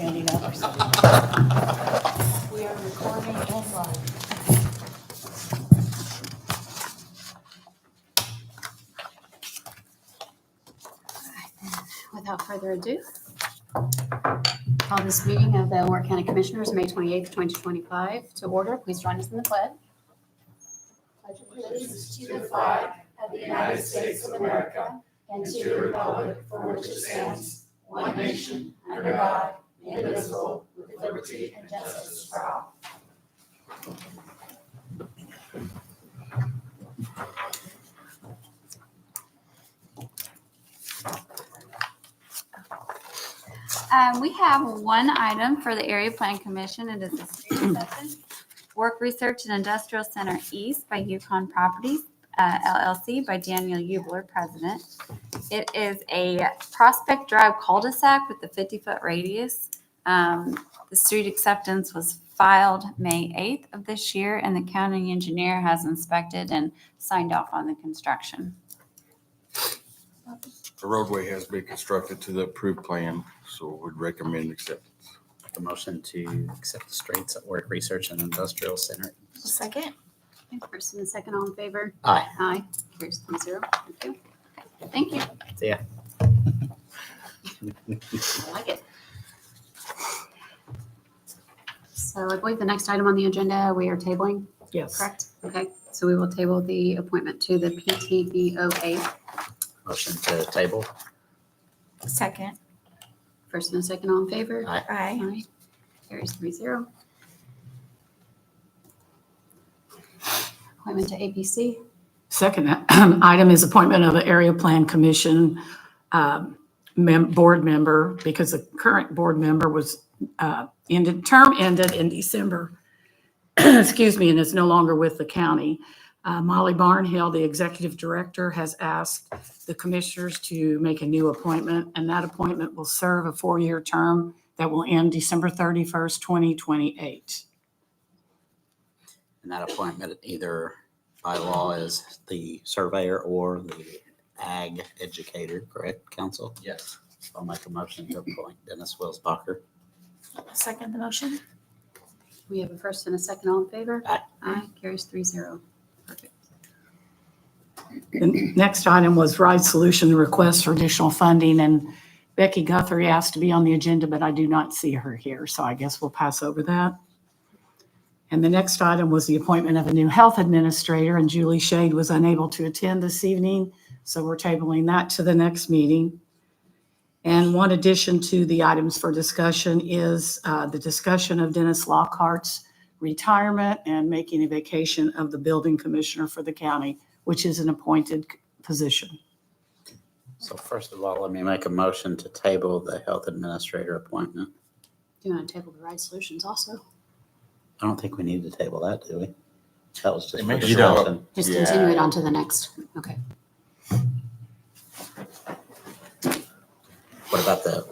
handing out our stuff. We are recording and live. Without further ado, call this meeting of the Warwick County Commissioners, May 28th, 2025 to order. Please join us in the pledge. Pledge allegiance to the flag of the United States of America and to the republic for which it stands, one nation, under God, indivisible, with liberty and justice for all. We have one item for the Area Plan Commission. It is a study session. Work Research and Industrial Center East by Yukon Properties, LLC by Daniel Eubler, President. It is a Prospect Drive cul-de-sac with the 50-foot radius. The street acceptance was filed May 8th of this year, and the county engineer has inspected and signed off on the construction. The roadway has been constructed to the approved plan, so would recommend acceptance. The motion to accept the streets at Work Research and Industrial Center. Second. Okay, first and a second, all in favor? Aye. Aye. Here's 3-0. Thank you. Thank you. See ya. I like it. So I believe the next item on the agenda, we are tabling, Yes. correct? Okay, so we will table the appointment to the PTBOA. Motion to table. Second. First and a second, all in favor? Aye. Aye. Aye. Carries 3-0. Appointment to APC. Second item is appointment of an Area Plan Commission board member, because the current board member was term ended in December, excuse me, and is no longer with the county. Molly Barnhill, the executive director, has asked the commissioners to make a new appointment, and that appointment will serve a 4-year term that will end December 31st, 2028. And that appointment either by law is the surveyor or the ag educator, correct, council? Yes. I'll make a motion to appoint Dennis Wilsbacher. Second the motion. We have a first and a second, all in favor? Aye. Aye. Carries 3-0. Perfect. The next item was Ride Solution request for additional funding, and Becky Guthrie asked to be on the agenda, but I do not see her here, so I guess we'll pass over that. And the next item was the appointment of a new health administrator, and Julie Shade was unable to attend this evening, so we're tabling that to the next meeting. And one addition to the items for discussion is the discussion of Dennis Lockhart's retirement and making a vacation of the building commissioner for the county, which is an appointed position. So first of all, let me make a motion to table the health administrator appointment. Do you want to table the Ride Solutions also? I don't think we need to table that, do we? That was just for You don't. discussion. Just Yeah. continue it on to the next. Okay. What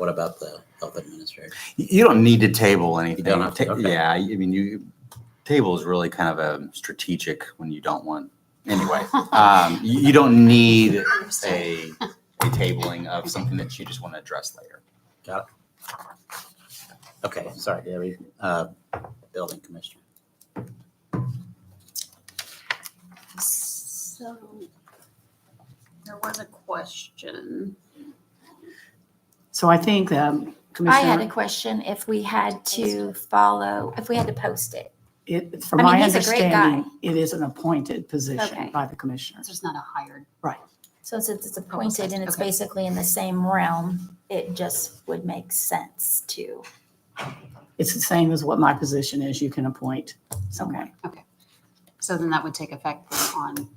about the health administrator? You don't need to table anything. You don't have to, okay. Yeah, I mean, table is really kind of a strategic when you don't want, anyway. You don't need a tabling of something that you just want to address later. Got it. Okay, sorry, Debbie. Building commissioner. So there was a question. So I think I had a Commissioner, question if we had to post it. from I mean, my he's a great understanding, guy. it is an appointed position Okay. by the commissioners. It's not a hired. So since it's appointed and it's Okay. basically in the same realm, it just would make sense to. It's the same as what my position is. You can appoint someone. So then that would take effect on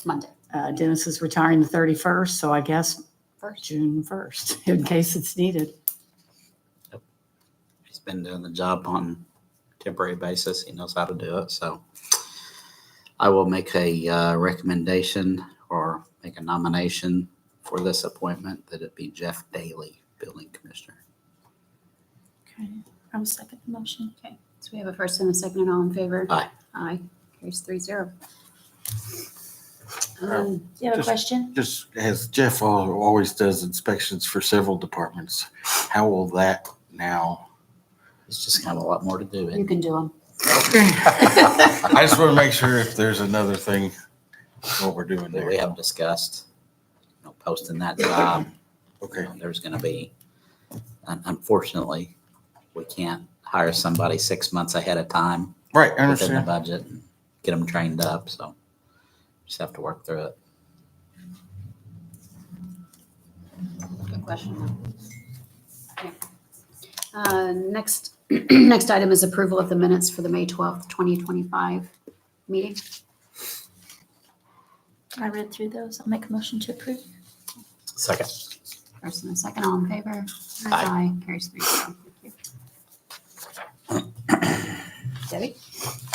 Monday. Dennis is retiring the 31st, so I guess First. June 1st, in case it's needed. He's been doing the job on a temporary basis. He knows how to do it. So I will make a recommendation or make a nomination for this appointment that it be Jeff Daly, building commissioner. Okay. I will second the motion. Okay. So we have a first and a second, and all in favor? Aye. Aye. Carries 3-0. Do you have a Just- question? Just as Jeff always does inspections for several departments, how will that now It's just kind of a lot more to do. You And can do them. I just want to make sure if there's another thing, what we're doing we there. have discussed, posting that job. Okay. There's going to be, unfortunately, we can't hire somebody 6 months ahead of time Right, I within the understand. budget and get them trained up. So just have to work through it. Good question. Okay. Next, next item is approval of the minutes for the May 12th, 2025 meeting. I read through those. I'll make a motion to approve. Second. First and a second, all in favor? Aye. Carries 3-0. Thank you. Debbie?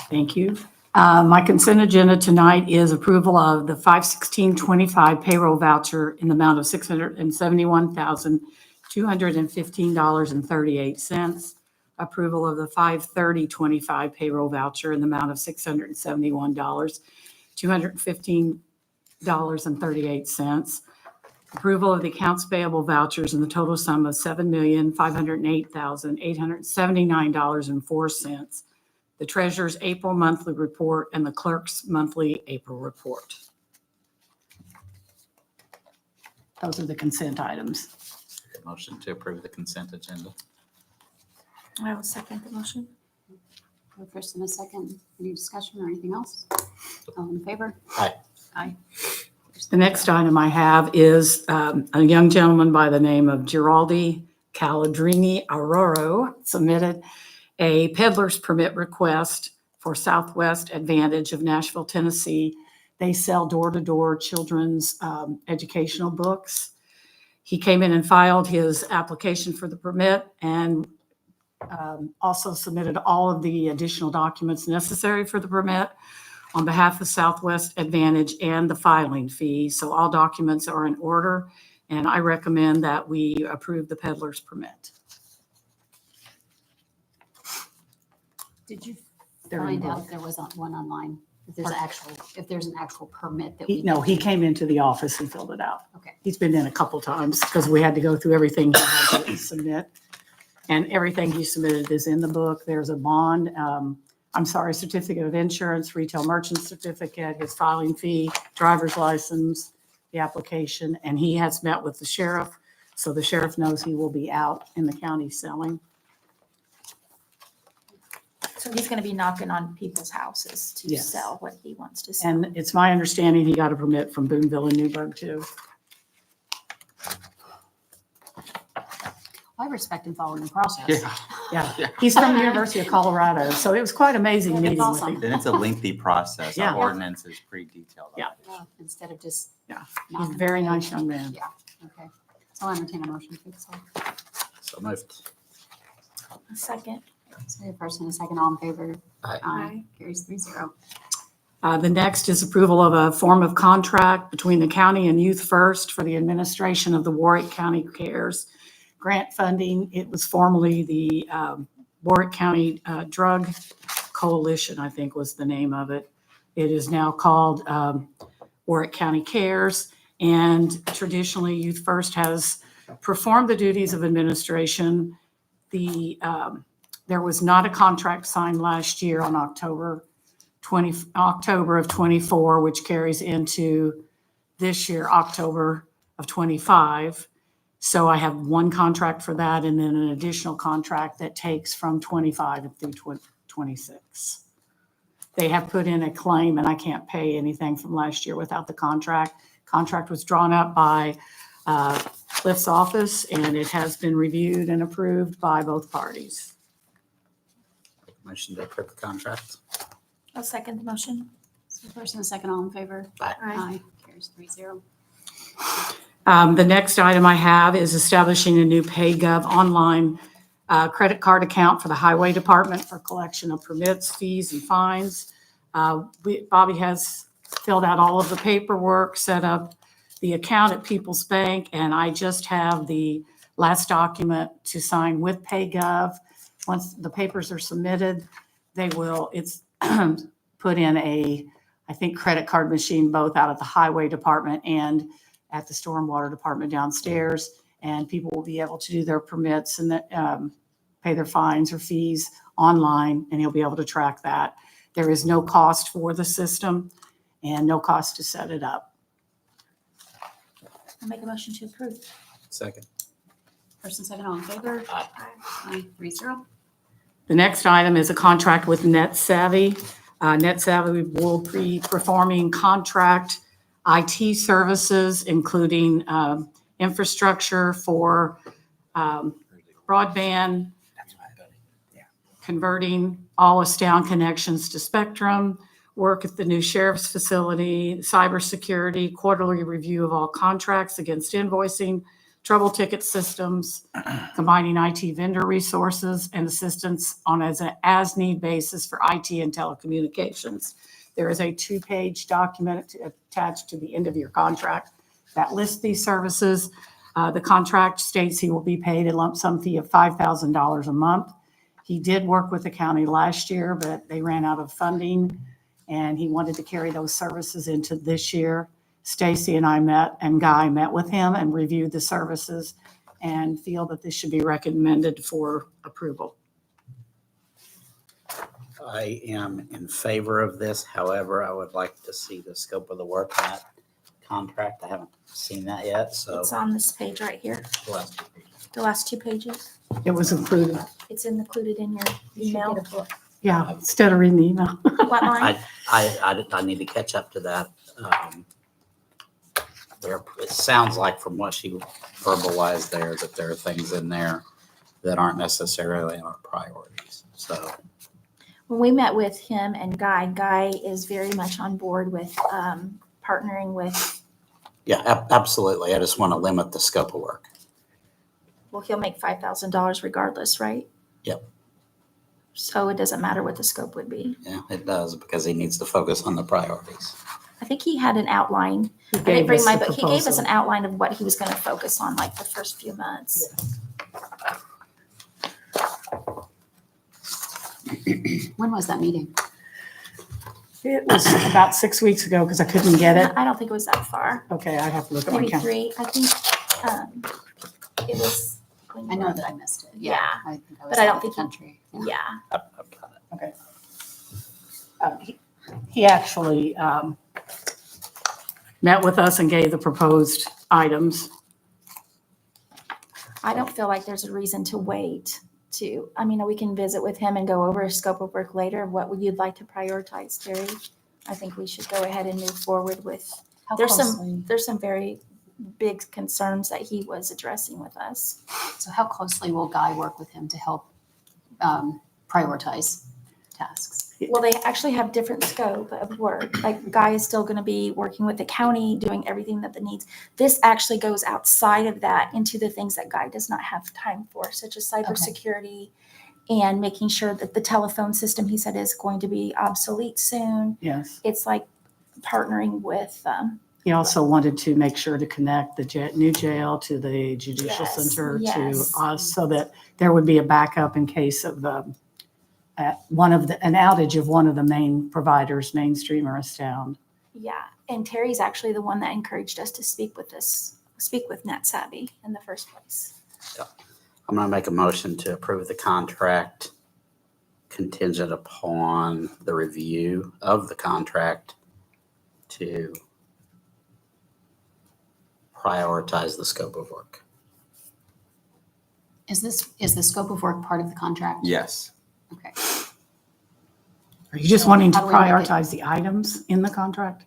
Thank you. My consent agenda tonight is approval of the 5/16/25 payroll voucher in the amount of $671,215.38. Approval of the 5/30/25 payroll voucher in the amount of $671,215.38. Approval of the accounts payable vouchers in the total sum of $7,508,879.04. The treasurer's April monthly report and the clerk's monthly April report. Those are the consent items. Motion to approve the consent agenda. I will second the motion. First and a second, any discussion or anything else? All in favor? Aye. Aye. The next item I have is a young gentleman by the name of Giraldi Caladrini Aurora submitted a peddler's permit request for Southwest Advantage of Nashville, Tennessee. They sell door-to-door children's educational books. He came in and filed his application for the permit and also submitted all of the additional documents necessary for the permit on behalf of Southwest Advantage and the filing fee. So all documents are in order, and I recommend that we approve the peddler's permit. Did you They're in find both. out if there was one online? If there's an actual permit that He we? came into the office and filled it out. Okay. He's been in a couple times because we had to go through everything he had to submit. And everything he submitted is in the book. There's a bond, certificate of insurance, retail merchant certificate, his filing fee, driver's license, the application, and he has met with the sheriff. So the sheriff knows he will be out in the county selling. So he's going to be knocking on people's houses to Yes. sell what he wants to sell. And it's my understanding he got a permit from Boonville and Newburgh too. I respect him following the process. Yeah, he's from the University of Colorado, so it was quite amazing That's meeting with awesome. him. Then it's a lengthy process. Yeah. Our ordinance is pretty detailed. Yeah. Instead of just. Yeah. He's knocking a very on the nice door. young man. Yeah, okay. So I'll entertain a motion to fix that. So moved. A second. So first and a second, all in favor? Aye. Aye. Carries 3-0. The next is approval of a form of contract between the county and Youth First for the administration of the Warwick County Cares grant funding. It was formerly the Warwick County Drug Coalition, I think was the name of it. It is now called Warwick County Cares. And traditionally, Youth First has performed the duties of administration. There was not a contract signed last year on October of 24, which carries into this year, October of 25. So I have one contract for that and then an additional contract that takes from 25 through 26. They have put in a claim and I can't pay anything from last year without the contract. Contract was drawn up by Cliff's office and it has been reviewed and approved by both parties. Motion to approve the contract. I'll second the motion. So first and a second, all in favor? Aye. Carries 3-0. The next item I have is establishing a new PayGov online credit card account for the Highway Department for collection of permits, fees, and fines. Bobby has filled out all of the paperwork, set up the account at People's Bank, and I just have the last document to sign with PayGov. Once the papers are submitted, it's put in I think, credit card machine, both out at the Highway Department and at the Stormwater Department downstairs, and people will be able to do their permits and pay their fines or fees online, and he'll be able to track that. There is no cost for the system and no cost to set it up. I'll make a motion to approve. Second. First and second, all in favor? Aye. Aye, 3-0. The next item is a contract with NetSavvy. NetSavvy will be performing contract IT services, including infrastructure for broadband, converting all Astound connections to Spectrum, work at the new sheriff's facility, cybersecurity, quarterly review of all contracts against invoicing, trouble ticket systems, combining IT vendor resources, and assistance on an as-need basis for IT and telecommunications. There is a 2-page document attached to the end of your contract that lists these services. The contract states he will be paid a lump sum fee of $5,000 a month. He did work with the county last year, but they ran out of funding, and he wanted to carry those services into this year. Stacy and Guy met with him and reviewed the services and feel that this should be recommended for approval. I am in favor of this. However, I would like to see the scope of the work on that contract. I haven't seen that yet, so. It's on this page right here, the last two pages. the last 2 pages. It was approved. It's included in your email. Yeah, instead of reading the email. What line? I need to catch up to that. It sounds like from what she verbalized there, that there are things in there that aren't necessarily our priorities. So, When we met with him and Guy is very much on board with partnering with, yeah, absolutely. I just want to limit the scope of work. well, he'll make $5,000 regardless, right? Yep. So it doesn't matter what the scope would be. Yeah, it does, because he needs to focus on the priorities. I think he had an outline. He I didn't gave bring us my the book. He gave us proposal. an outline of what he was going to focus on, like the first few months. When was that meeting? It was about 6 weeks ago because I couldn't get it. I don't think it was that far. Okay, I have to look at my Maybe calendar. 3. I think it was. when I you know were- that I missed it. Yeah. I think I was But I out don't of the think you- country. Yeah. Yeah. I've got it. He actually met with us and gave the proposed items. I don't feel like there's a reason to wait I mean, we can visit with him and go over a scope of work later. What would you like to prioritize, Terry? I think we should go ahead and move forward with, How there's closely, some very big concerns that he was addressing with us. so how closely will Guy work with him to help prioritize tasks? Well, they actually have different scope of work. Like Guy is still going to be working with the county, doing everything that the needs. This actually goes outside of that into the things that Guy does not have time for, such as cybersecurity and making sure that the telephone system, he said, is going to be obsolete soon. Yes. It's like partnering with, He also wanted to make sure to connect the new jail to the judicial Yes, center to yes. us so that there would be a backup in case of an outage of one of the main providers, Mainstream or Astound. yeah. And Terry's actually the one that encouraged us to speak with NetSavvy in the first place. I'm going to make a motion to approve the contract contingent upon the review of the contract to prioritize the scope of work. Is the scope of work part of the contract? Yes. Okay. Are you just wanting to How do we make it- prioritize the items in the contract?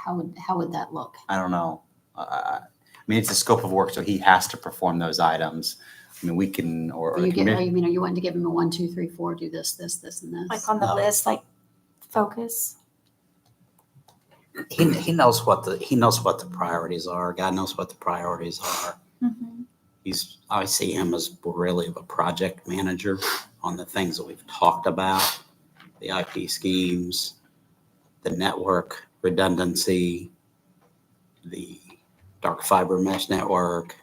How would that look? I don't know. I mean, it's a scope of work, so he has to perform those items. I mean, we can, or Are the you commi- are you wanting to give him a 1, 2, 3, 4, do this, and this? Like on the No. list, like focus. He knows what the priorities are. God knows what the priorities are. Mhm. I see him as really of a project manager on the things that we've talked about, the IP schemes, the network redundancy, the dark fiber mesh network.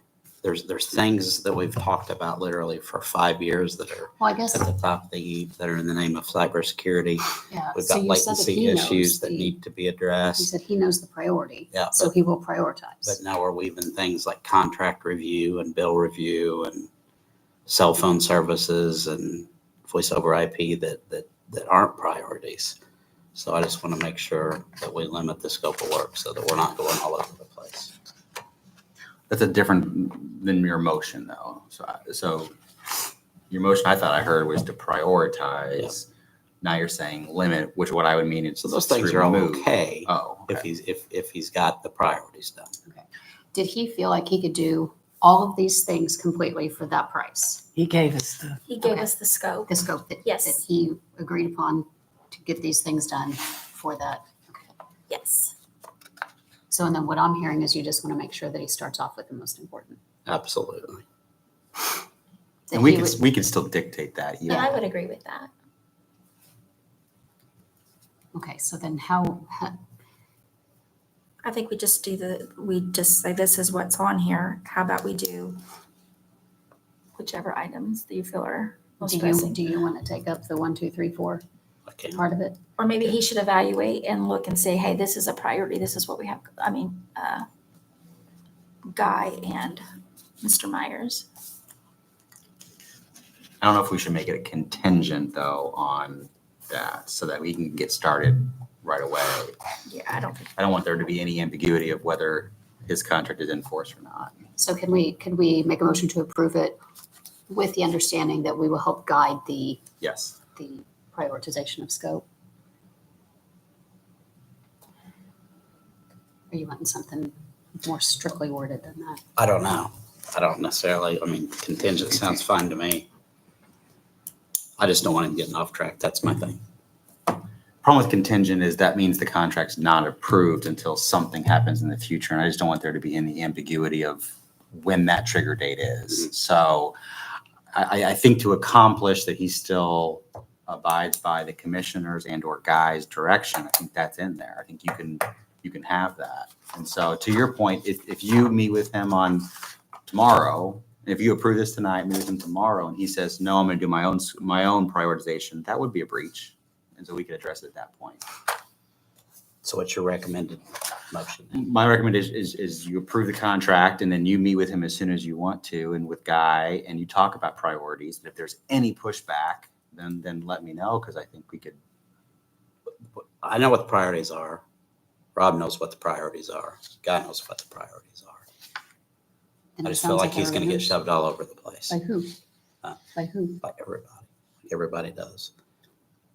There's things that we've talked about literally for 5 years that are Well, I guess, at the top of the heap that are in the name of cybersecurity. yeah. We've So got you said that latency he knows issues that the- need to be He addressed. said he knows the priority. Yeah, So but- he will prioritize. But now we're weaving things like contract review and bill review and cell phone services and voice over IP that aren't priorities. So I just want to make sure that we limit the scope of work so that we're not going all over the place. That's a different than your motion though. So your motion, I thought I heard, was to prioritize. Now you're saying limit, which what I would mean is So those things are all remove. okay Oh, if okay. he's got the priorities done. Did he feel like he could do all of these things completely for that price? He gave us the, He gave Okay. us the scope. The scope that Yes. he agreed upon to get these things done for that? Yes. So, and then what I'm hearing is you just want to make sure that he starts off with the most important. Absolutely. That And we he could, would- we could still dictate that. Yeah, Yeah. I would agree with that. Okay, so then how, I think we just say this is what's on here. How about we do whichever items that you feel are most pressing? do you want to take up the 1, 2, 3, 4 Okay. part of it? Or maybe he should evaluate and look and say, hey, this is a priority. This is what we have. Guy and Mr. Myers. I don't know if we should make it a contingent though on that so that we can get started right away. Yeah, I don't think. I don't want there to be any ambiguity of whether his contract is enforced or not. So could we make a motion to approve it with the understanding that we will help guide the Yes. prioritization of scope? Are you wanting something more strictly worded than that? I don't know. I don't necessarily, I mean, contingent sounds fine to me. I just don't want him getting off track. That's my thing. Problem with contingent is that means the contract's not approved until something happens in the future. And I just don't want there to be any ambiguity of when that trigger date is. So I think to accomplish that he still abides by the commissioners and or Guy's direction, I think that's in there. I think you can have that. And so to your point, if you meet with him on tomorrow, if you approve this tonight, meet with him tomorrow, and he says, no, I'm going to do my own prioritization, that would be a breach. And so we could address it at that point. So what's your recommended motion then? My recommendation is you approve the contract and then you meet with him as soon as you want to and with Guy and you talk about priorities. And if there's any pushback, then let me know because I think we could. I know what the priorities are. Rob knows what the priorities are. Guy knows what the priorities are. And I it just feel sounds like he's our going to get rules- shoved all over the place, By who? Huh? By who? like everybody. Everybody does.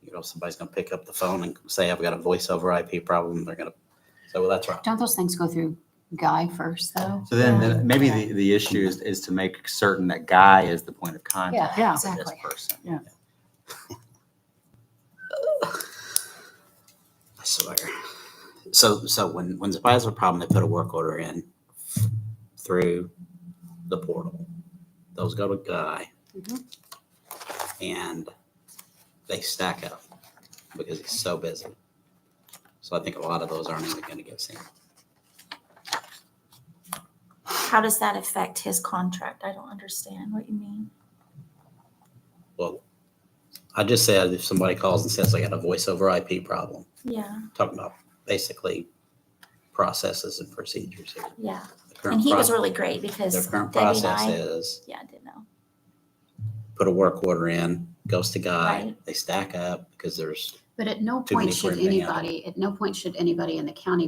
You know, somebody's going to pick up the phone and say, I've got a voice over IP problem. They're going to say, well, that's right. Don't those things go through Guy first, though? So then maybe the issue is to make certain that Guy is the point of contact Yeah, for this exactly. person. Yeah. I swear. So when somebody has a problem, they put a work order in through the portal. Those go to Guy. Mhm. And they stack up because he's so busy. So I think a lot of those aren't even going to get seen. How does that affect his contract? I don't understand what you mean. Well, I just said if somebody calls and says I got a voice over IP problem, Yeah, talking about basically processes and procedures here. yeah. The current And he was pro- really great because The current Debbie and process I, is yeah, I didn't know. put a work order in, goes to Guy, Right. they stack up because there's, But at no Too many point for should him to handle. anybody in the county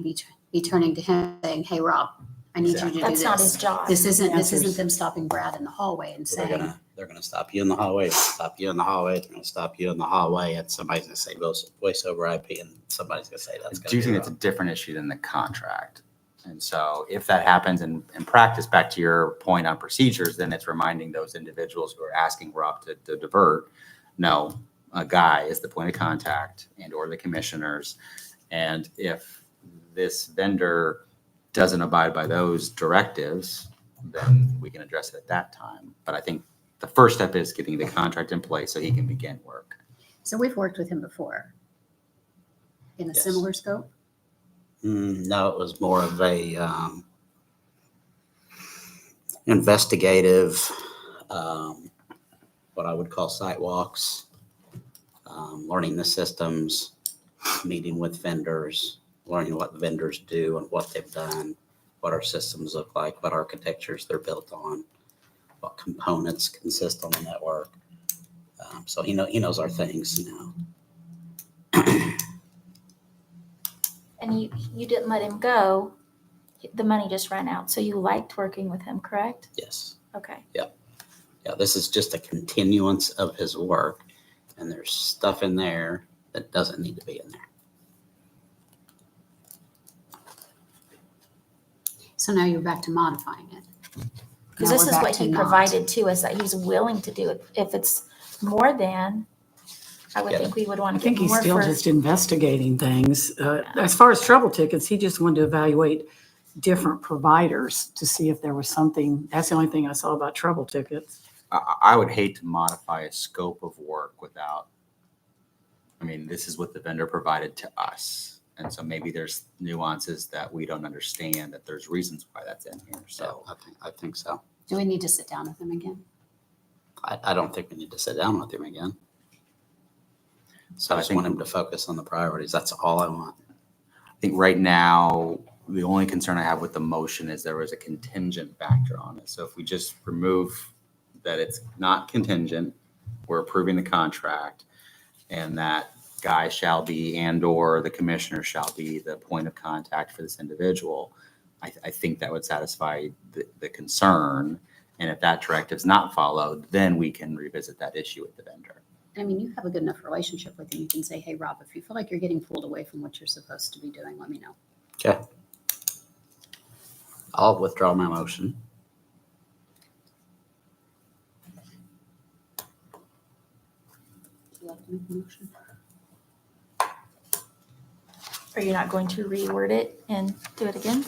be turning to him saying, hey, Rob, I need you to do That's not his this. job. This isn't Answers. them stopping Brad in the hallway and saying, they're gonna stop you in the hallway, stop you in the hallway, they're gonna stop you in the hallway, and somebody's gonna say voice over IP, and somebody's gonna say I that's gonna do be think it's a wrong. different issue than the contract. And so if that happens in practice, back to your point on procedures, then it's reminding those individuals who are asking Rob to divert, no, a Guy is the point of contact and or the commissioners. And if this vendor doesn't abide by those directives, then we can address it at that time. But I think the first step is getting the contract in place so he can begin work. so we've worked with him before in a Yes. similar scope? No, it was more of a investigative, what I would call site walks, learning the systems, meeting with vendors, learning what vendors do and what they've done, what our systems look like, what architectures they're built on. what components consist on the network. So he knows our things, And you didn't let him go. The money just ran out. So you liked working with him, correct? Yes. Okay. Yeah, this is just a continuance of his work, and there's stuff in there that doesn't need to be in there. So now you're back to modifying it. Because Now this we're is back what to he not. provided to us, that he's willing to do it. If it's more than, I would Yeah. think we would I want to think get he's more still for. just investigating things. As far as trouble tickets, he just wanted to evaluate different providers to see if there was something. That's the only thing I saw about trouble tickets. I would hate to modify a scope of work without, this is what the vendor provided to us. And so maybe there's nuances that we don't understand, that there's reasons why that's in here. So I think so. Do we need to sit down with them again? I don't think we need to sit down with him again. So I I just think- want him to focus on the priorities. That's all I want. I think right now, the only concern I have with the motion is there was a contingent factor on it. So if we just remove that it's not contingent, we're approving the contract, and that Guy shall be and/or the commissioner shall be the point of contact for this individual, I think that would satisfy the concern. And if that directive's not followed, then we can revisit that issue with the vendor. I mean, you have a good enough relationship with him. You can say, hey, Rob, if you feel like you're getting pulled away from what you're supposed to be doing, let me know. Okay. I'll withdraw my motion. Would you like to make a motion? Are you not going to reword it and do it again?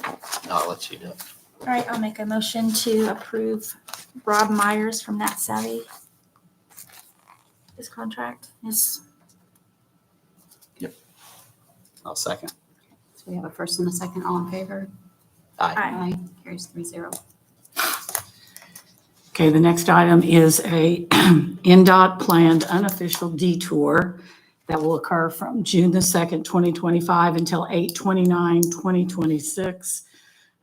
I'll let you do it. All right, I'll make a motion to approve Rob Myers from Nat Savvy. His contract is, I'll second. So we have a first and a second. All in favor? Aye. Aye. Carries 3-0. Okay, the next item is a NDOT planned unofficial detour that will occur from June the 2nd, 2025 until 8/29/2026.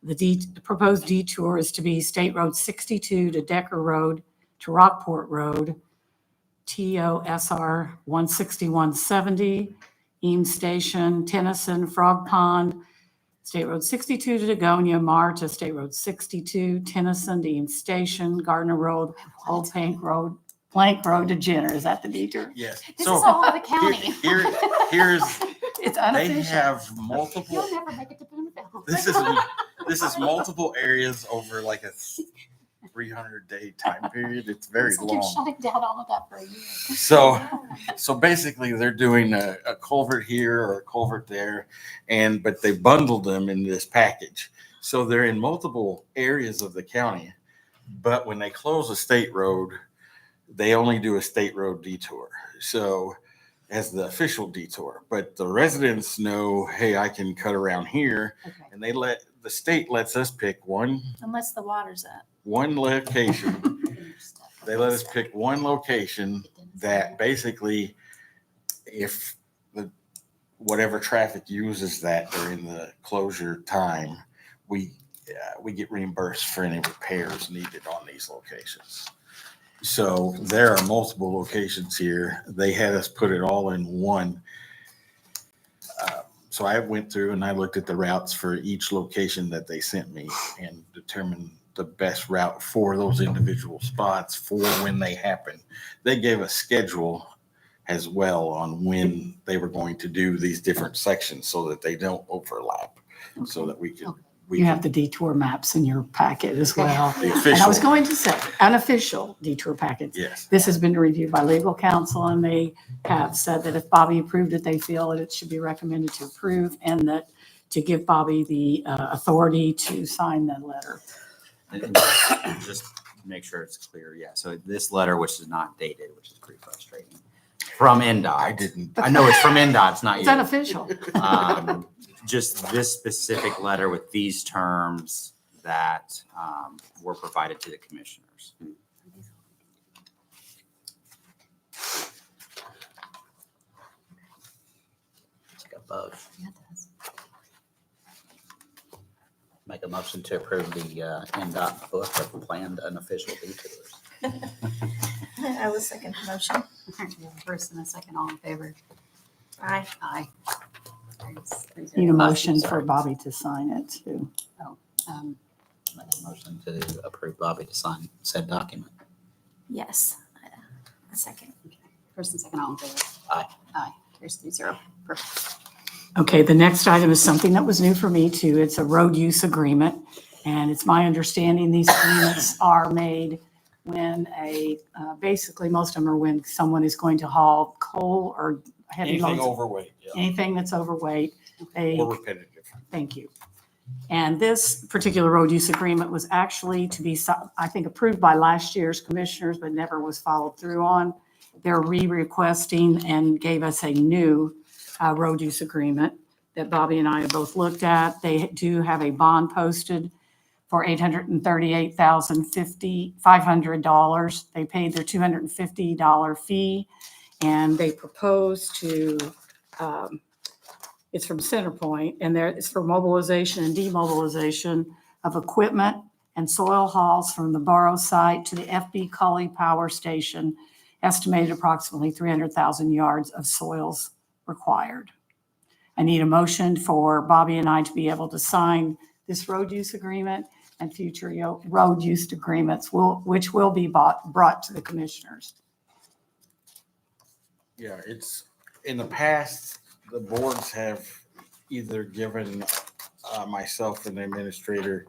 The proposed detour is to be State Road 62 to Decker Road to Rockport Road, TOSR 16170, Eames Station, Tennyson, Frog Pond, State Road 62 to Dagonia, Mar to State Road 62, Tennyson to Eames Station, Gardner Road, Old Plank Road to Jenner. Is that the detour? Yes. This So is all over the county. here's, It's they unofficial. have multiple, You'll never make it to Boonville. this is multiple areas over like a 300-day time period. It's very It's like you're long. shutting down all of that for a year. So basically they're doing a culvert here or a culvert there, but they bundled them in this package. So they're in multiple areas of the county, but when they close a state road, they only do a state road detour. So as the official detour, but the residents know, hey, I can cut around here, Okay. and the state lets us pick one unless the water's up. location. They let us pick one location that basically, if whatever traffic uses that during the closure time, we get reimbursed for any repairs needed on these locations. So there are multiple locations here. They had us put it all in one. So I went through and I looked at the routes for each location that they sent me and determined the best route for those individual spots for when they happen. They gave a schedule as well on when they were going to do these different sections so that they don't overlap, so that we can. You have the detour maps in your packet as well. The And I was official, going to say, unofficial detour packets. yes. This has been reviewed by legal counsel, and they have said that if Bobby approved it, they feel that it should be recommended to approve, and that to give Bobby the authority to sign the letter. And just make sure it's clear, yeah. So this letter, which is not dated, which is pretty frustrating, from NDOT. I didn't. I know it's from NDOT, it's not It's you. unofficial. Just this specific letter with these terms that were provided to the commissioners. It's like a bug. Yeah, it does. Make a a motion to approve the NDOT book of planned unofficial detours. I will second the motion. First and a second, all in favor? Aye. Aye. Need a motion for Bobby to sign it too. Make a motion to approve Bobby to sign said document. Yes. A second. First and second, all in favor? Aye. Aye. Here's 3-0. Perfect. Okay, the next item is something that was new for me too. It's a road use agreement. And it's my understanding these agreements are made when basically most of them are when someone is going to haul coal or heavy Anything loads. overweight, yeah, Anything that's overweight. They or repetitive. Thank you. And this particular road use agreement was actually to be, I think, approved by last year's commissioners, but never was followed through on. They're re-requesting and gave us a new road use agreement that Bobby and I have both looked at. They do have a bond posted for $838,500. They paid their $250 fee, and they propose to, it's from Centerpoint, and it's for mobilization and demobilization of equipment and soil hauls from the Barrow site to the FB Cully Power Station, estimated approximately 300,000 yards of soils required. I need a motion for Bobby and I to be able to sign this road use agreement and future road use agreements, which will be brought to the commissioners. Yeah, it's, in the past, the boards have either given myself and the administrator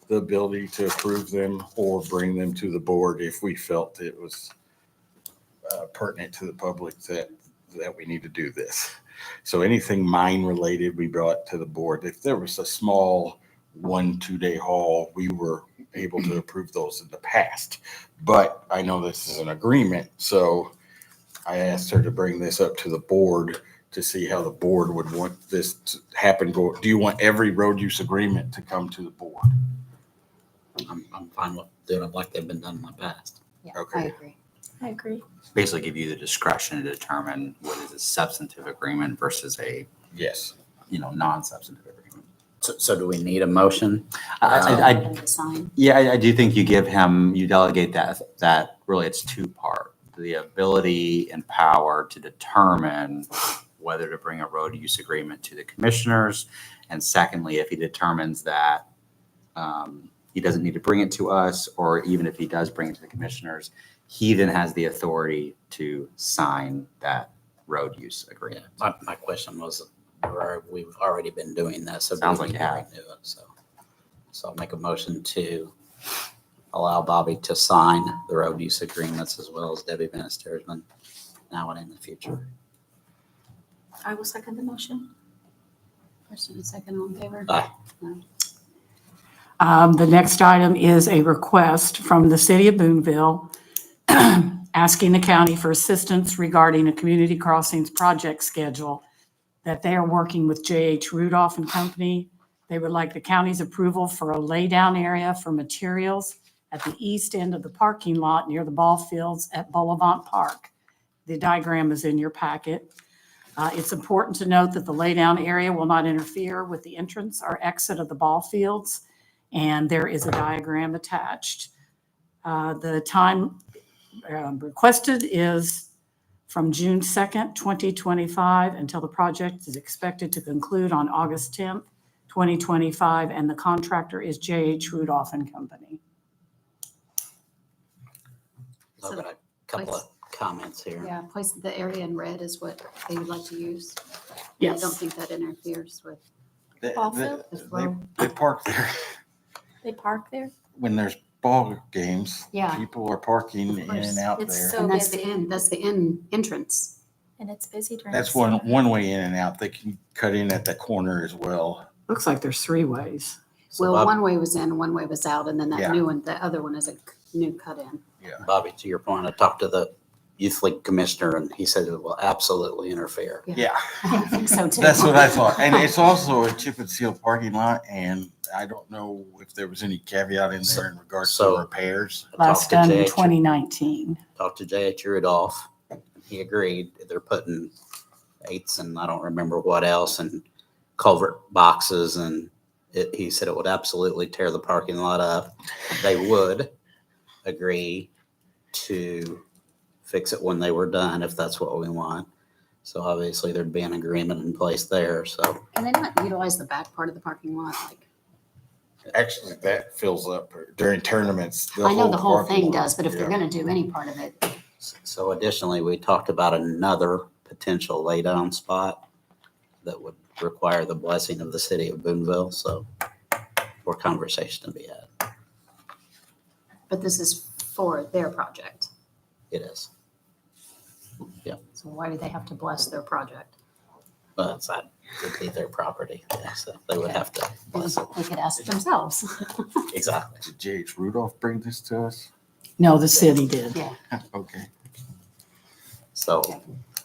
the ability to approve them or bring them to the board if we felt it was pertinent to the public that we need to do this. So anything mine related, we brought to the board. If there was a small 1-2 day haul, we were able to approve those in the past. But I know this is an agreement, so I asked her to bring this up to the board to see how the board would want this to happen. Do you want every road use agreement to come to the board? I'm fine with doing it like they've been done in the past. Yeah, Okay. I agree. I agree. Basically give you the discretion to determine what is a substantive agreement versus a, Yes. non-substantive agreement. So do we need a motion? I To sign. Yeah, I do think you delegate that really it's two-part. The ability and power to determine whether to bring a road use agreement to the commissioners. And secondly, if he determines that he doesn't need to bring it to us, or even if he does bring it to the commissioners, he then has the authority to sign that road use Yeah, agreement. my question was, we've already been doing this. So do Sounds we like need you to have. renew it? So I'll make a motion to allow Bobby to sign the road use agreements as well as Debbie Bannistersman now and in the future. I will second the motion. First and a second, all in favor? Aye. The next item is a request from the city of Boonville asking the county for assistance regarding a community crossings project schedule that they are working with J.H. Rudolph and Company. They would like the county's approval for a laydown area for materials at the east end of the parking lot near the ball fields at Boulevard Park. The diagram is in your packet. It's important to note that the laydown area will not interfere with the entrance or exit of the ball fields, and there is a diagram attached. The time requested is from June 2nd, 2025 until the project is expected to conclude on August 10th, 2025, and the contractor is J.H. Rudolph and Company. I've got a couple of comments here. Yeah, place the area in red is what they would like to use. I Yes. don't think that interferes with Ball field? the flow. They park there They park there? when there's ball games. Yeah. People are parking in course. and out It's there. so And that's the busy. end, that's the end entrance. And it's busy during. That's the one summer. way in and out. They can cut in at the corner as well. Looks like there's 3 ways. So Well, Bob- one way was in, one way was out, and then Yeah. that new one, the other one is a new cut in. Bobby, to your point, I talked to the youth league commissioner and he said it will absolutely interfere. Yeah. I think so too. That's what I thought. And it's also a chip and seal parking lot, and I don't know if there was any caveat in there in regards to So- repairs. I Last talked to done in J.H. 2019. Talked to J.H. Rudolph. He agreed. They're putting eights and I don't remember what else and culvert boxes and he said it would absolutely tear the parking lot up. They would agree to fix it when they were done, if that's what we want. So obviously there'd be an agreement in place there, so. Can they not utilize the back part of the parking lot? Like, Actually, that fills up during tournaments. I know the whole parking thing lot. does, but if they're Yeah. gonna do any part of it, So additionally, we talked about another potential laydown spot that would require the blessing of the city of Boonville, so for conversation to be had. but this is for their project. It is. So why do they have to bless their project? But it's that would be their property, yeah, so they would have to They bless it. they could ask themselves. Exactly. Did J.H. Rudolph bring this to us? No, the city did. Yeah. Okay. So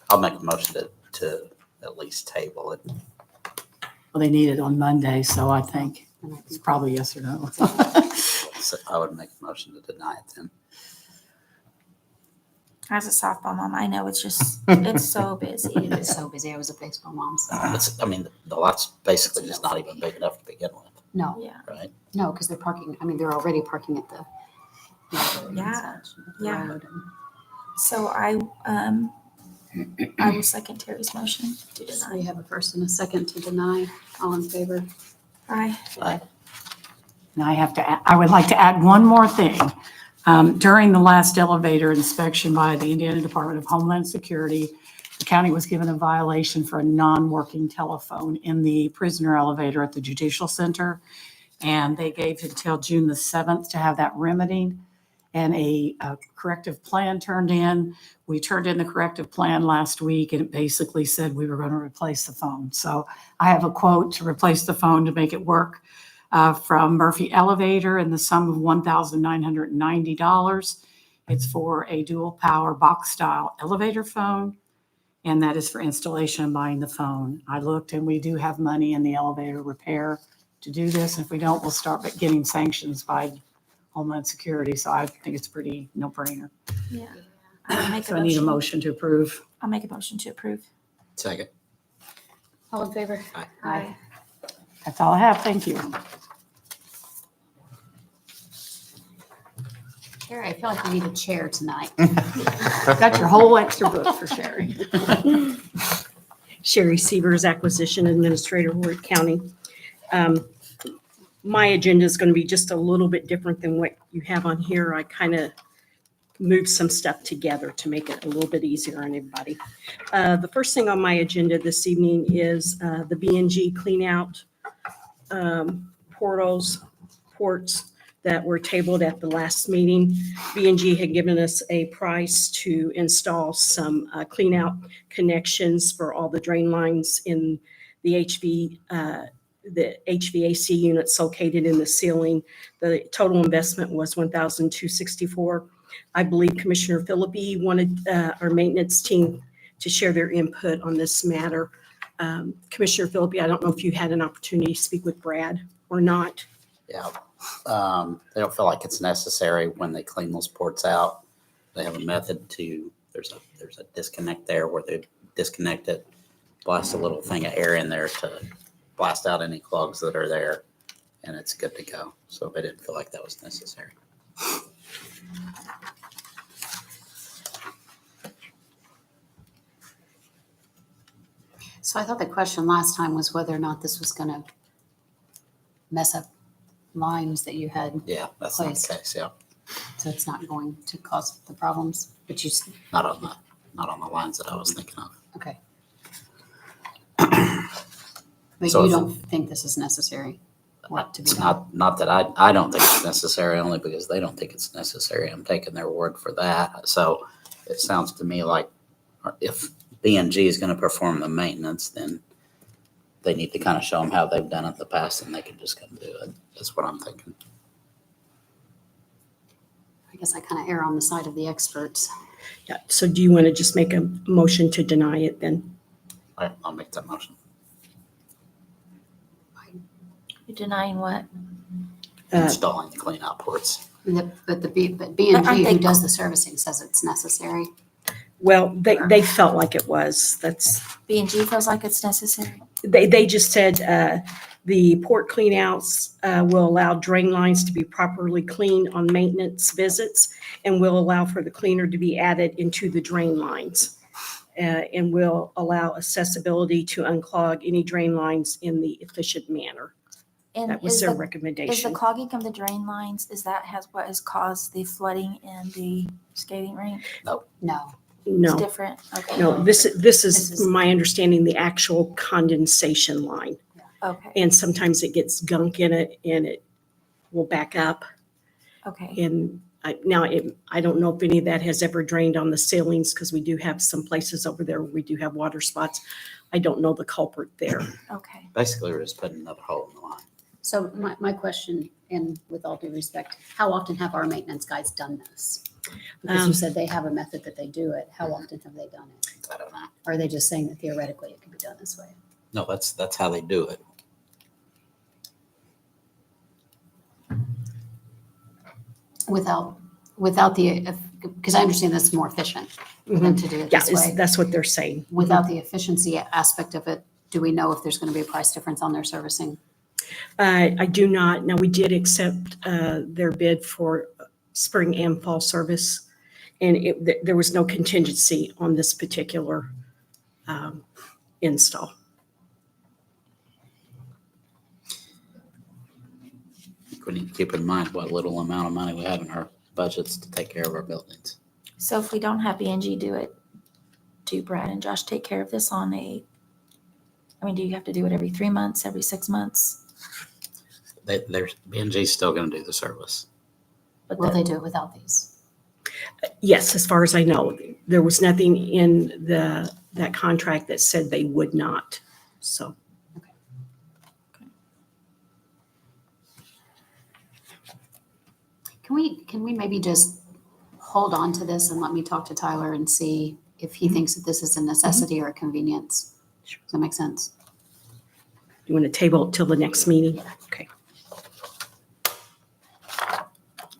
I'll make a motion to at least table it. Well, they need it on Monday, so I think And I it's think probably yes or no. So I would make a motion to deny it then. As a softball mom, I know it's just, it's so busy. It is so busy. I was a baseball mom, so. It's, I mean, the lot's basically just not even big enough to begin with, No, Yeah, right? no, because they're parking, I mean, they're already parking at the. library and Yeah, such, the yeah. road and- so I will second Terry's motion to So deny. we have a first and a second to deny. All in favor? Aye. And I would like to add one more thing. During the last elevator inspection by the Indiana Department of Homeland Security, the county was given a violation for a non-working telephone in the prisoner elevator at the Judicial Center. And they gave until June the 7th to have that remedied and a corrective plan turned in. We turned in the corrective plan last week and it basically said we were going to replace the phone. So I have a quote to replace the phone to make it work from Murphy Elevator in the sum of $1,990. It's for a dual power box style elevator phone. And that is for installation and buying the phone. I looked and we do have money in the elevator repair to do this. If we don't, we'll start getting sanctions by Homeland Security. So I think it's pretty no brainer. Yeah. I'll make So I need a motion to approve. I'll make a motion to approve. Second. All in favor? Aye. That's all I have. Thank you. Carrie, I feel like we need a chair tonight. Got your whole extra book for Sherry. Sherry Severs, Acquisition Administrator, Warwick County. My agenda is going to be just a little bit different than what you have on here. I kind of moved some stuff together to make it a little bit easier on everybody. The first thing on my agenda this evening is the B&G clean out ports that were tabled at the last meeting. B&G had given us a price to install some clean out connections for all the drain lines in the HVAC units located in the ceiling. The total investment was $1,264. I believe Commissioner Philippi wanted our maintenance team to share their input on this matter. Commissioner Philippi, I don't know if you had an opportunity to speak with Brad or not. Yeah. They don't feel like it's necessary when they clean those ports out. They have a method to, there's a disconnect there where they disconnect it, blast a little thing of air in there to blast out any clogs that are there, and it's good to go. So they didn't feel like that was necessary. So I thought the question last time was whether or not this was going to mess up lines that you had, Yeah, that's not Place. the case, yeah. so it's not going to cause the problems, but you, Not on the lines that I was thinking of. okay. But So you if- don't think this is necessary? What to be It's done? not that I don't think it's necessary, only because they don't think it's necessary. I'm taking their word for that. So it sounds to me like if B&G is gonna perform the maintenance, then they need to kind of show them how they've done it in the past and they can just come do it. That's what I'm thinking. I guess I kind of err on the side of the experts. Yeah, so do you want to just make a motion to deny it then? I'll make that motion. You're denying what? Installing the clean out ports. But B&G, Aren't who they- does the servicing, says it's necessary. Well, they felt like it was. That's, B&G feels like it's necessary. they just said The port cleanouts will allow drain lines to be properly cleaned on maintenance visits and will allow for the cleaner to be added into the drain lines. And will allow accessibility to unclog any drain lines in the efficient manner. And That was is their the recommendation. clogging of the drain lines, what has caused the flooding in the skating rink? No. It's No, different, okay. no, this This is is- my understanding, the actual condensation line. Okay, And sometimes it gets gunk in it and it will back up. okay. And I don't know if any of that has ever drained on the ceilings because we do have some places over there where we do have water spots. I don't know the culprit there. Okay. Basically, we're just putting another hole in the line. So my question, and with all due respect, how often have our maintenance guys done this? Because you said they have a method that they do it. How often have they done it? I don't know. Or are they just saying that theoretically it could be done this way? No, that's how they do it. Without the, because I understand that's more efficient for them to do it Yeah, this way. that's what they're saying. Without the efficiency aspect of it, do we know if there's going to be a price difference on their servicing? I do not. Now, we did accept their bid for spring and fall service. And there was no contingency on this particular install. We need to keep in mind what little amount of money we have in our budgets to take care of our buildings. So if we don't have Angie do it, do Brad and Josh take care of this do you have to do it every 3 months, every 6 months? B&G's still gonna do the service. But Will the- they do it without these? Yes, as far as I know, there was nothing in that contract that said they would not. So, Can we maybe just hold on to this and let me talk to Tyler and see if he thinks that this is a necessity or a convenience? Does that make sense? you want to table it till the next meeting? Okay.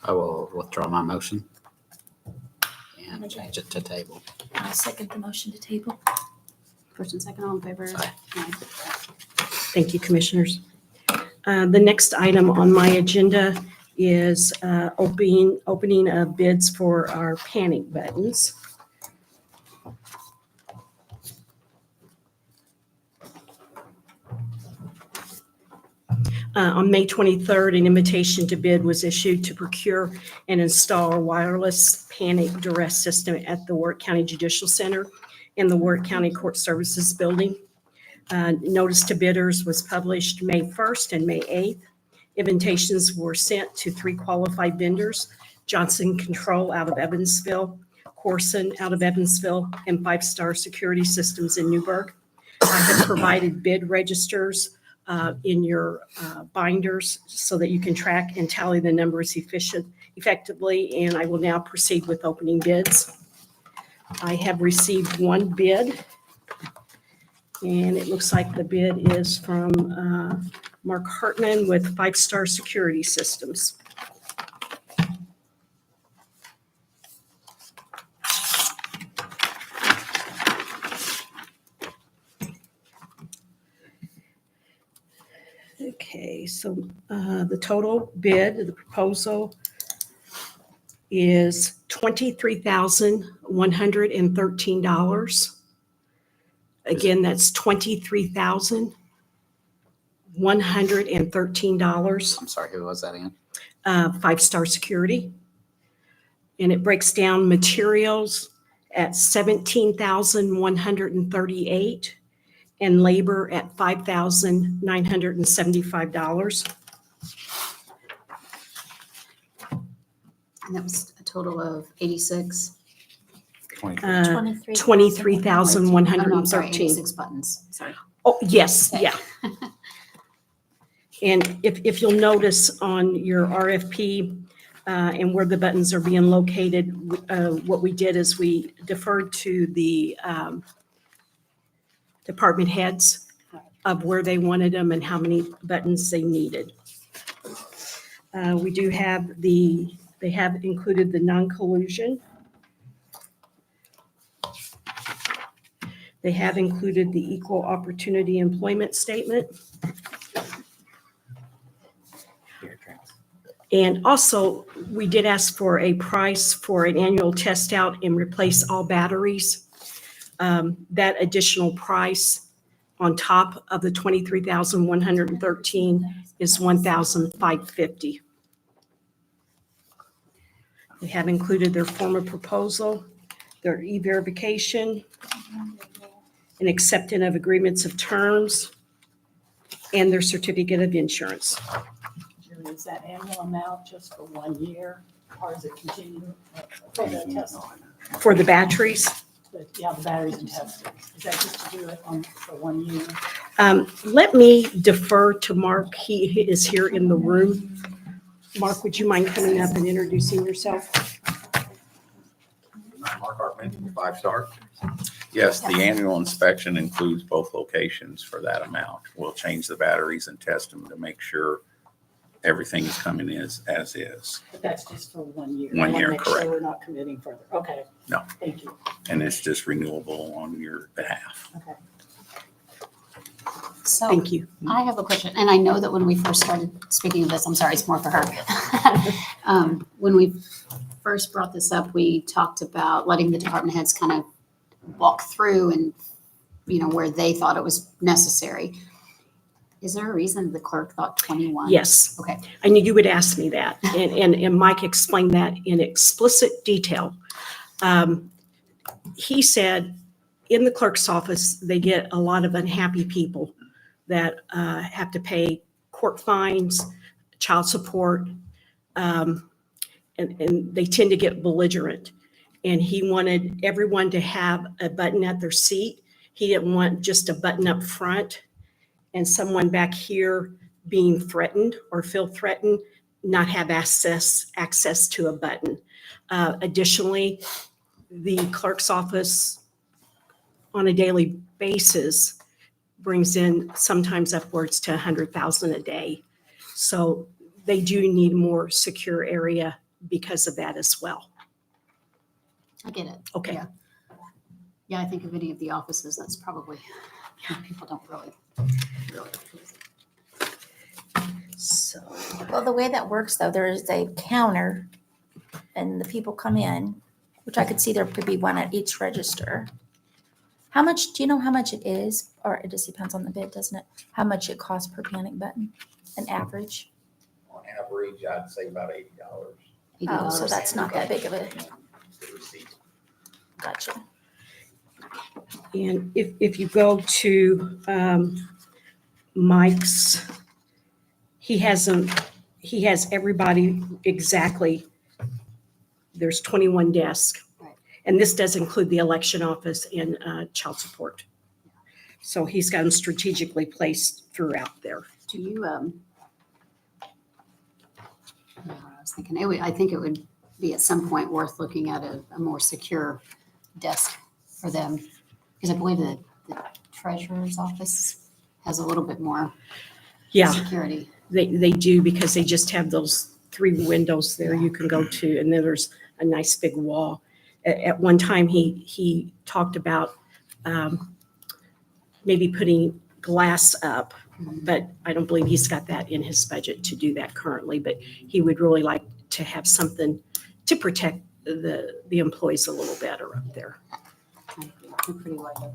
I will withdraw my motion and change it to table. I'll second the motion to table. First and second, all in favor? Aye. Aye. Thank you, Commissioners. The next item on my agenda is opening of bids for our panic buttons. On May 23rd, an invitation to bid was issued to procure and install a wireless panic duress system at the Warwick County Judicial Center and the Warwick County Court Services Building. Notice to bidders was published May 1st and May 8th. Invitations were sent to 3 qualified vendors: Johnson Control out of Evansville, Corson out of Evansville, and Five Star Security Systems in Newburgh. I have provided bid registers in your binders so that you can track and tally the numbers effectively, and I will now proceed with opening bids. I have received one bid, and it looks like the bid is from Mark Hartman with Five Star Security Systems. Okay, so the total bid, the proposal is $23,113. Again, that's $23,113. I'm sorry, who was that again? Five Star Security. And it breaks down materials at $17,138 and labor at $5,975. And that was a total of 86. 23,113. 86 buttons, sorry. Oh, yes, Okay. yeah. And if you'll notice on your RFP and where the buttons are being located, what we did is we deferred to the department heads of where they wanted them and how many buttons they needed. We do have they have included the non-collusion. They have included the equal opportunity employment statement. And also, we did ask for a price for an annual test out and replace all batteries. That additional price on top of the 23,113 is 1,550. They have included their form of proposal, their e-verification, an acceptance of agreements of terms, and their certificate of insurance. Jerry, is that annual amount just for 1 year, or is it continue for the test? For the batteries, Yeah, the batteries and testing. Is that just to do it for 1 year? let me defer to Mark. He is here in the room. Mark, would you mind coming up and introducing yourself? Mark Hartman, 5 Star. Yes, the annual inspection includes both locations for that amount. We'll change the batteries and test them to make sure everything is coming in as is. But that's just for 1 year. 1 year, Make correct. sure we're not committing further. Okay. No. Thank you. And it's just renewable on your behalf. Okay. So Thank you. I have a question, and I know that when we first started speaking of this, I'm sorry, it's more for her. When we first brought this up, we talked about letting the department heads kind of walk through and, where they thought it was necessary. Is there a reason the clerk thought 21? Yes. Okay. I knew you would ask me that. And Mike explained that in explicit detail. He said in the clerk's office, they get a lot of unhappy people that have to pay court fines, child support, and they tend to get belligerent. And he wanted everyone to have a button at their seat. He didn't want just a button up front and someone back here being threatened or feel threatened, not have access to a button. Additionally, the clerk's office on a daily basis brings in sometimes upwards to 100,000 a day. So they do need more secure area because of that as well. I get it. Okay. Yeah. Yeah, I think of any of the offices, that's probably, people don't really. So, Well, the way that works though, there is a counter and the people come in, which I could see there could be one at each register. How much, do you know how much it is? Or it just depends on the bid, doesn't it? How much it costs per panic button, an average? On average, I'd say about $80. Oh, so that's not that big of a, The receipt. gotcha. and if you go to Mike's, he has everybody exactly, there's 21 desks. Right. And this does include the election office and child support. So he's got them strategically placed throughout there. Do you, I was thinking, I think it would be at some point worth looking at a more secure desk for them. Because I believe that the treasurer's office has a little bit more Yeah, security. they do because they just have those 3 windows there you can go to, and then there's a nice big wall. At one time, he talked about maybe putting glass up, but I don't believe he's got that in his budget to do that currently. But he would really like to have something to protect the employees a little better up there. They're pretty wide open.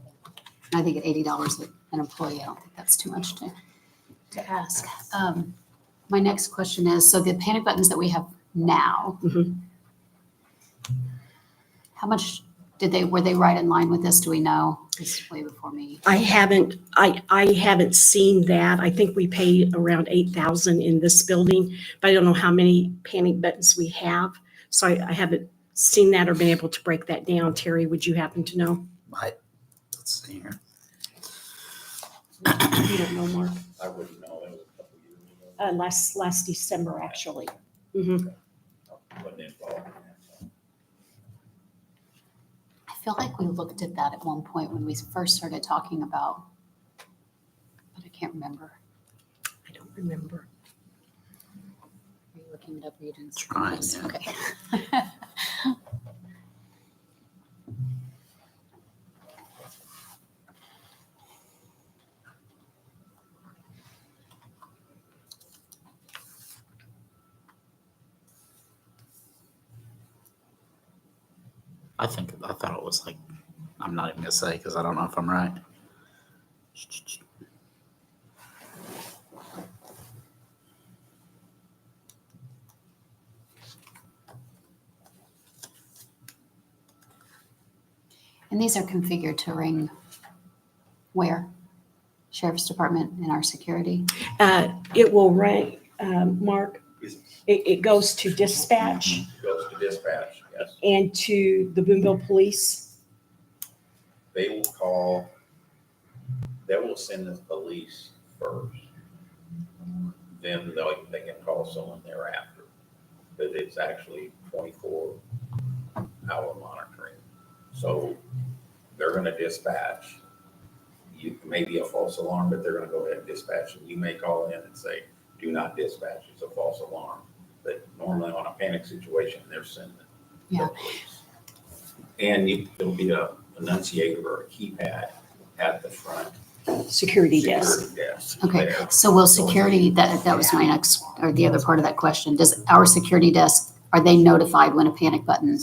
And I think at $80 an employee, I don't think that's too much to ask. My next question is, so the panic buttons that we have now, Mhm. how much were they right in line with this? Do we know? This is way before me. I haven't seen that. I think we paid around 8,000 in this building, but I don't know how many panic buttons we have. So I haven't seen that or been able to break that down. Terry, would you happen to know? Let's see here. You don't know, Mark? I wouldn't know. That was a couple years ago. Last December, actually. Mhm. Wasn't involved in that, so. I feel like we looked at that at one point when we first started talking about, but I can't remember. I don't remember. Are you looking it up? Or you didn't? Trying, Yes, yeah. Okay. I thought it was like, I'm not even gonna say because I don't know if I'm right. And these are configured to ring where? Sheriff's Department and our security? It will rank, Mark, it goes to dispatch Goes to dispatch, yes. and to the Boonville Police. They will send the police first. Then they can call someone thereafter. But it's actually 24-hour monitoring. So they're gonna dispatch. You may be a false alarm, but they're gonna go ahead and dispatch. And you may call in and say, do not dispatch, it's a false alarm. But normally on a panic situation, they're sending the Yeah. police. And there'll be a annunciator or a keypad at the front Security desk. security desk. Okay, there. so will security, that was my next, or the other part of that question. Does our security desk, are they notified when a panic button,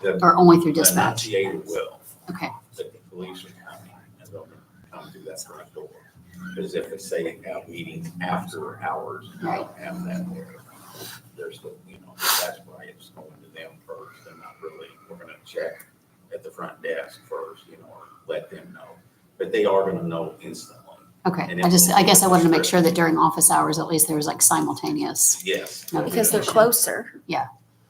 The or only through the dispatch? annunciator will, Okay, but the police are coming and they'll come through that front door. Because if they say they have meetings after hours, they don't have that there. They're still, that's why it's going to them first. They're not really, we're gonna check at the front desk first, or let them know. But they are gonna know instantly. okay. And I if- guess I wanted to make sure that during office hours, at least there was like simultaneous. Yes. No, Because they're closer.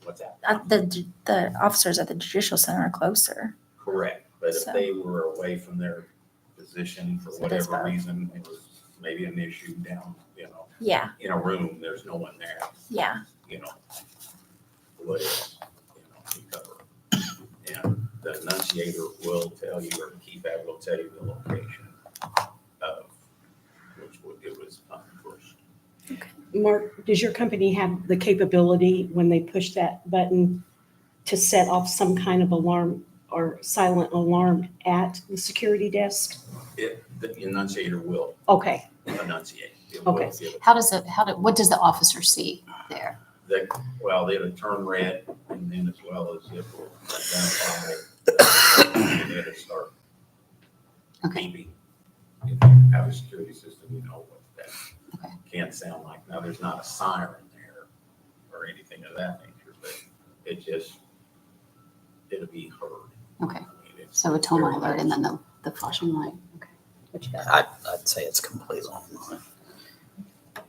What's that? The officers at the judicial center are closer. Correct, but if So- they were away from their position for So it is whatever both. reason, it was maybe an issue down, Yeah, in a room, there's no one there, yeah. what is, you cover. And the annunciator will tell you, or the keypad will tell you the location of which it was pushed. Mark, does your company have the capability when they push that button to set off some kind of alarm or silent alarm at the security desk? The annunciator will Okay, enunciate. It will Okay. give it- What does the officer see there? Well, it'll turn red, and then as well as it will identify, and it'll start Okay, beeping. If you have a security system, you know what that Okay. can sound like. Now, there's not a siren there or anything of that nature, but it'll be heard. okay. I mean, it's So a tonal very alert and then noticeable. the flashing light. Okay. What you got? I'd say it's completely online.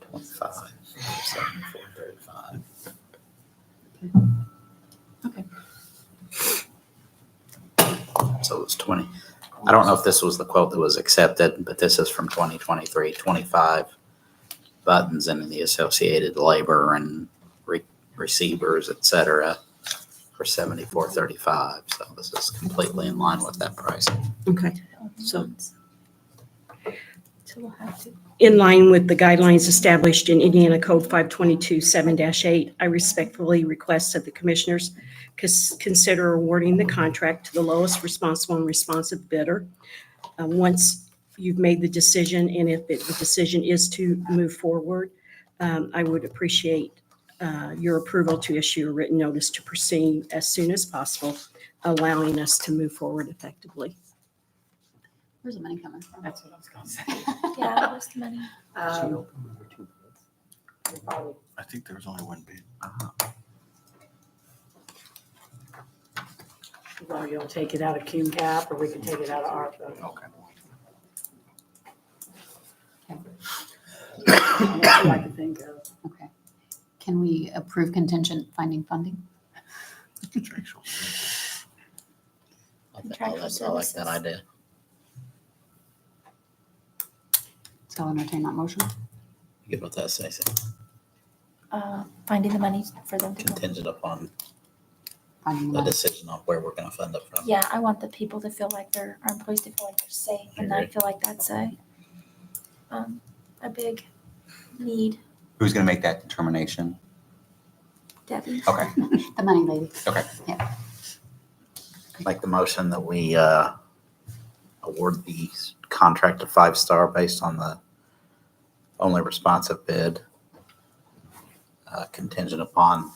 25, 74, 35. Okay. So it's 20. I don't know if this was the quote that was accepted, but this is from 2023, 25 buttons and the associated labor and receivers, et cetera, for 74.35. So this is completely in line with that pricing. okay. So So we'll have to. in line with the guidelines established in Indiana Code 522-7-8, I respectfully request that the commissioners consider awarding the contract to the lowest responsible and responsive bidder. Once you've made the decision, and if the decision is to move forward, I would appreciate your approval to issue a written notice to proceed as soon as possible, allowing us to move forward effectively. Where's the money coming from? That's what I was gonna say. Yeah, where's the money? Um, I think there was only one bid. Well, you'll take it out of Cume Cap, or we can take it out of ARPA. Okay. That's what I can think of. Okay. Can we approve contingent finding funding? I Contractual like that services. idea. So I'll entertain that motion. Good with that, Stacy. Finding the money for them to go. Contingent upon Finding the the money. decision on where we're going to fund it from. Yeah, I want the people to feel like our employees to feel like they're safe, and I Agree. feel like that's a big need, Who's going to make that determination? Debbie. Okay. The money lady. Make the motion that we award the contract to Five Star based on the only responsive bid, contingent upon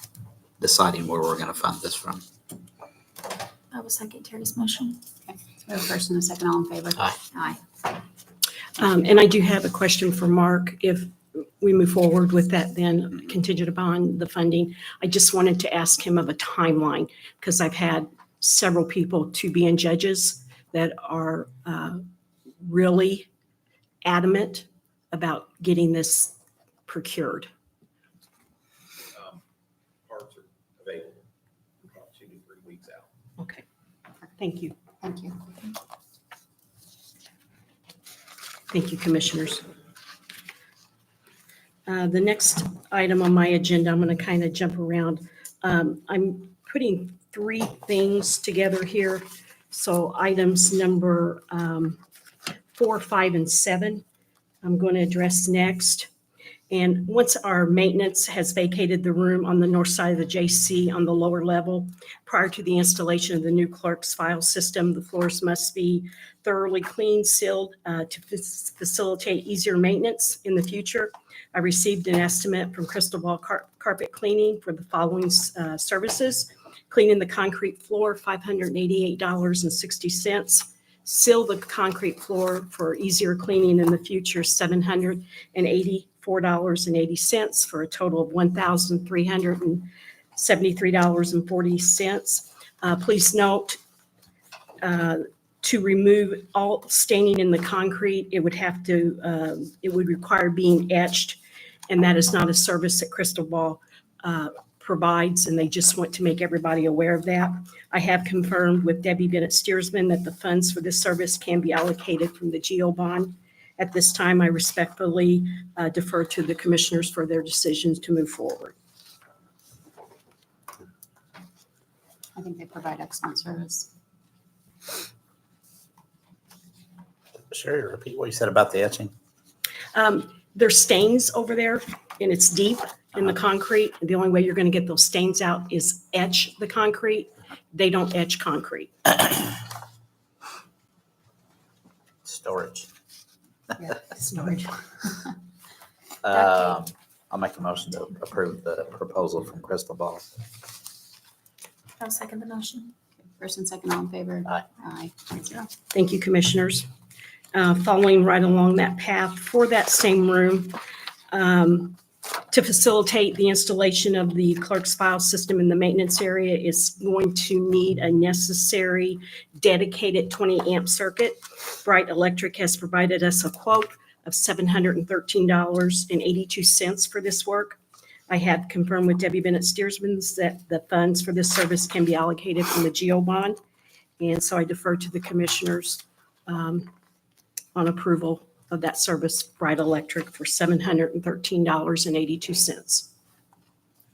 deciding where we're going to fund this from. I will second Terry's motion. We have a first and a second, all in favor? Aye. Aye. And I do have a question for Mark. If we move forward with that, then contingent upon the funding, I just wanted to ask him of a timeline because I've had several people to be in judges that are really adamant about getting this procured. Parts are available about 2 to 3 weeks out. Okay, thank you. Thank you. Thank you, commissioners. The next item on my agenda, I'm going to kind of jump around. I'm putting 3 things together here. So items number 4, 5, and 7, I'm going to address next. And once our maintenance has vacated the room on the north side of the JC on the lower level, prior to the installation of the new clerk's file system, the floors must be thoroughly cleaned, sealed to facilitate easier maintenance in the future. I received an estimate from Crystal Ball Carpet Cleaning for the following services: cleaning the concrete floor, $588.60. Seal the concrete floor for easier cleaning in the future, $784.80 for a total of $1,373.40. Please note, to remove all staining in the concrete, it would require being etched, and that is not a service that Crystal Ball provides, and they just want to make everybody aware of that. I have confirmed with Debbie Bennett Steersman that the funds for this service can be allocated from the GO bond. At this time, I respectfully defer to the commissioners for their decisions to move forward. I think they provide excellent service. Sure, repeat what you said about the etching. There's stains over there, and it's deep in the concrete. The only way you're going to get those stains out is etch the concrete. They don't etch concrete. Storage. Yeah, storage. I'll make a motion to approve the proposal from Crystal Ball. I'll second the motion. First and second, all in favor? Aye. Aye. 5-0. Thank you, commissioners. Following right along that path for that same room, to facilitate the installation of the clerk's file system in the maintenance area is going to need a necessary dedicated 20 amp circuit. Bright Electric has provided us a quote of $713.82 for this work. I have confirmed with Debbie Bennett Steersman that the funds for this service can be allocated from the GO bond. And so I defer to the commissioners on approval of that service, Bright Electric, for $713.82.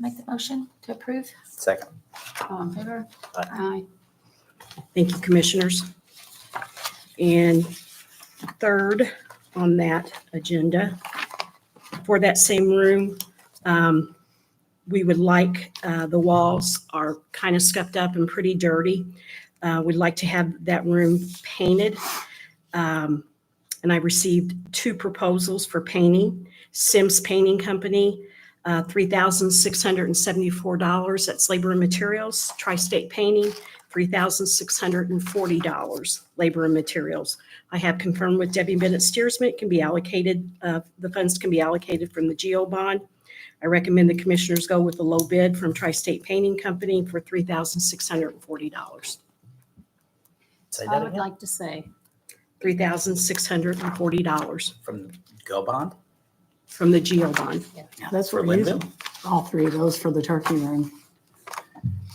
Make the motion to approve. Second. All in favor? Aye. Aye. Thank you, commissioners. And third on that agenda, for that same room, we would like, the walls are kind of scuffed up and pretty dirty. We'd like to have that room painted. And I received 2 proposals for painting. Sims Painting Company, $3,674. That's labor and materials. Tri-State Painting, $3,640, labor and materials. I have confirmed with Debbie Bennett Steersman, it can be allocated, the funds can be allocated from the GO bond. I recommend the commissioners go with the low bid from Tri-State Painting Company for $3,640. Say I that would again. like to say, $3,640 From the Go Bond? from the GO bond. Yeah, that's For what we're using. Linville? All 3 of those for the turkey room.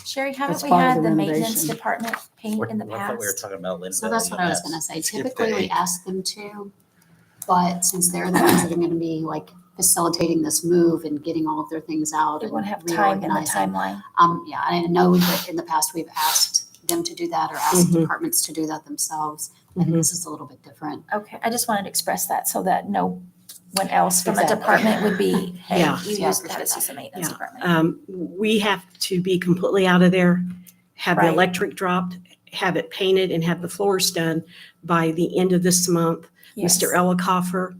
Sherry, haven't That's we part of had the the maintenance renovation. department paint in the I thought we were past? talking about Linville. so that's what I was EMS. gonna say. Skip Typically, the we eight. ask them to, but since they're the ones that are gonna be like facilitating this move and getting all of their things out We and won't have time in the reorganizing. timeline. Yeah, I know that in the past we've asked them to do that or asked Mhm. departments to do that themselves. I think this is a little bit different. Okay, I just wanted to express that so that no one else from a Exactly. department would be, hey, Yeah. you Yeah, used for that as sure. just a maintenance Yeah. department. We have to be completely out of there, have the Right. electric dropped, have it painted, and have the floors done by the end of this month. Yes. Mr. Ellicoffer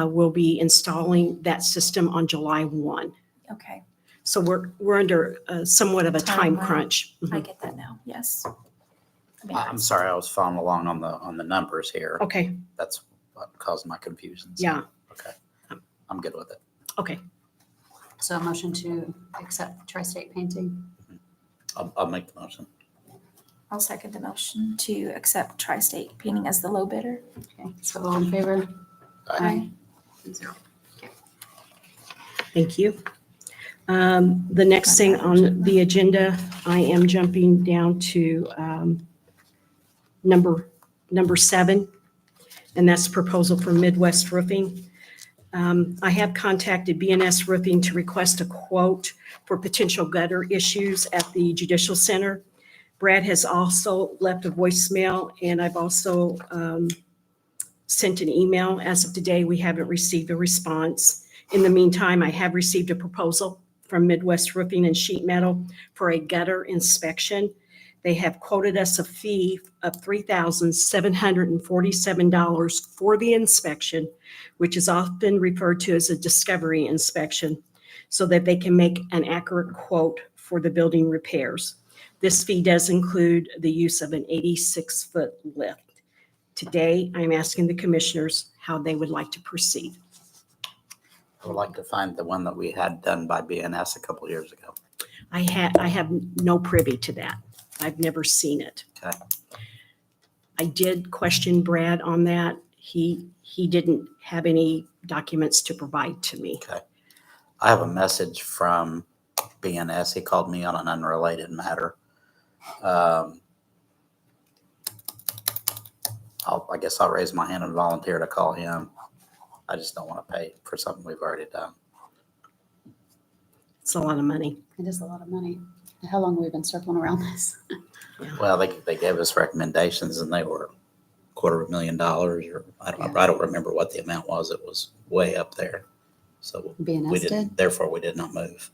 will be installing that system on July 1. Okay, So we're under somewhat of a time Timeline. crunch. I get that now, yes. I'm sorry, I was following along on the numbers here. Okay, That's what caused my confusion. So, yeah, Okay. I'm good with it. okay. So a motion to accept Tri-State Painting. I'll make the motion. I'll second the motion to accept Tri-State Painting as the low bidder. Okay, so all in favor? Aye. 0. Thank you. The next thing on the agenda, I am jumping down to number 7, and that's proposal for Midwest Roofing. I have contacted BNS Roofing to request a quote for potential gutter issues at the Judicial Center. Brad has also left a voicemail, and I've also sent an email. As of today, we haven't received a response. In the meantime, I have received a proposal from Midwest Roofing and Sheet Metal for a gutter inspection. They have quoted us a fee of $3,747 for the inspection, which is often referred to as a discovery inspection, so that they can make an accurate quote for the building repairs. This fee does include the use of an 86-foot lift. Today, I'm asking the commissioners how they would like to proceed. I would like to find the one that we had done by BNS a couple years ago. I have no privy to that. I've never seen it. Okay. I did question Brad on that. He didn't have any documents to provide to me. I have a message from BNS. He called me on an unrelated matter. I guess I'll raise my hand and volunteer to call him. I just don't want to pay for something we've already done. It's a lot of money. It is a lot of money. How long have we been circling around this? Well, they gave us recommendations and they were $250,000 or I don't remember what the amount was. It was way up there. So we BNS did? didn't, therefore we did not move.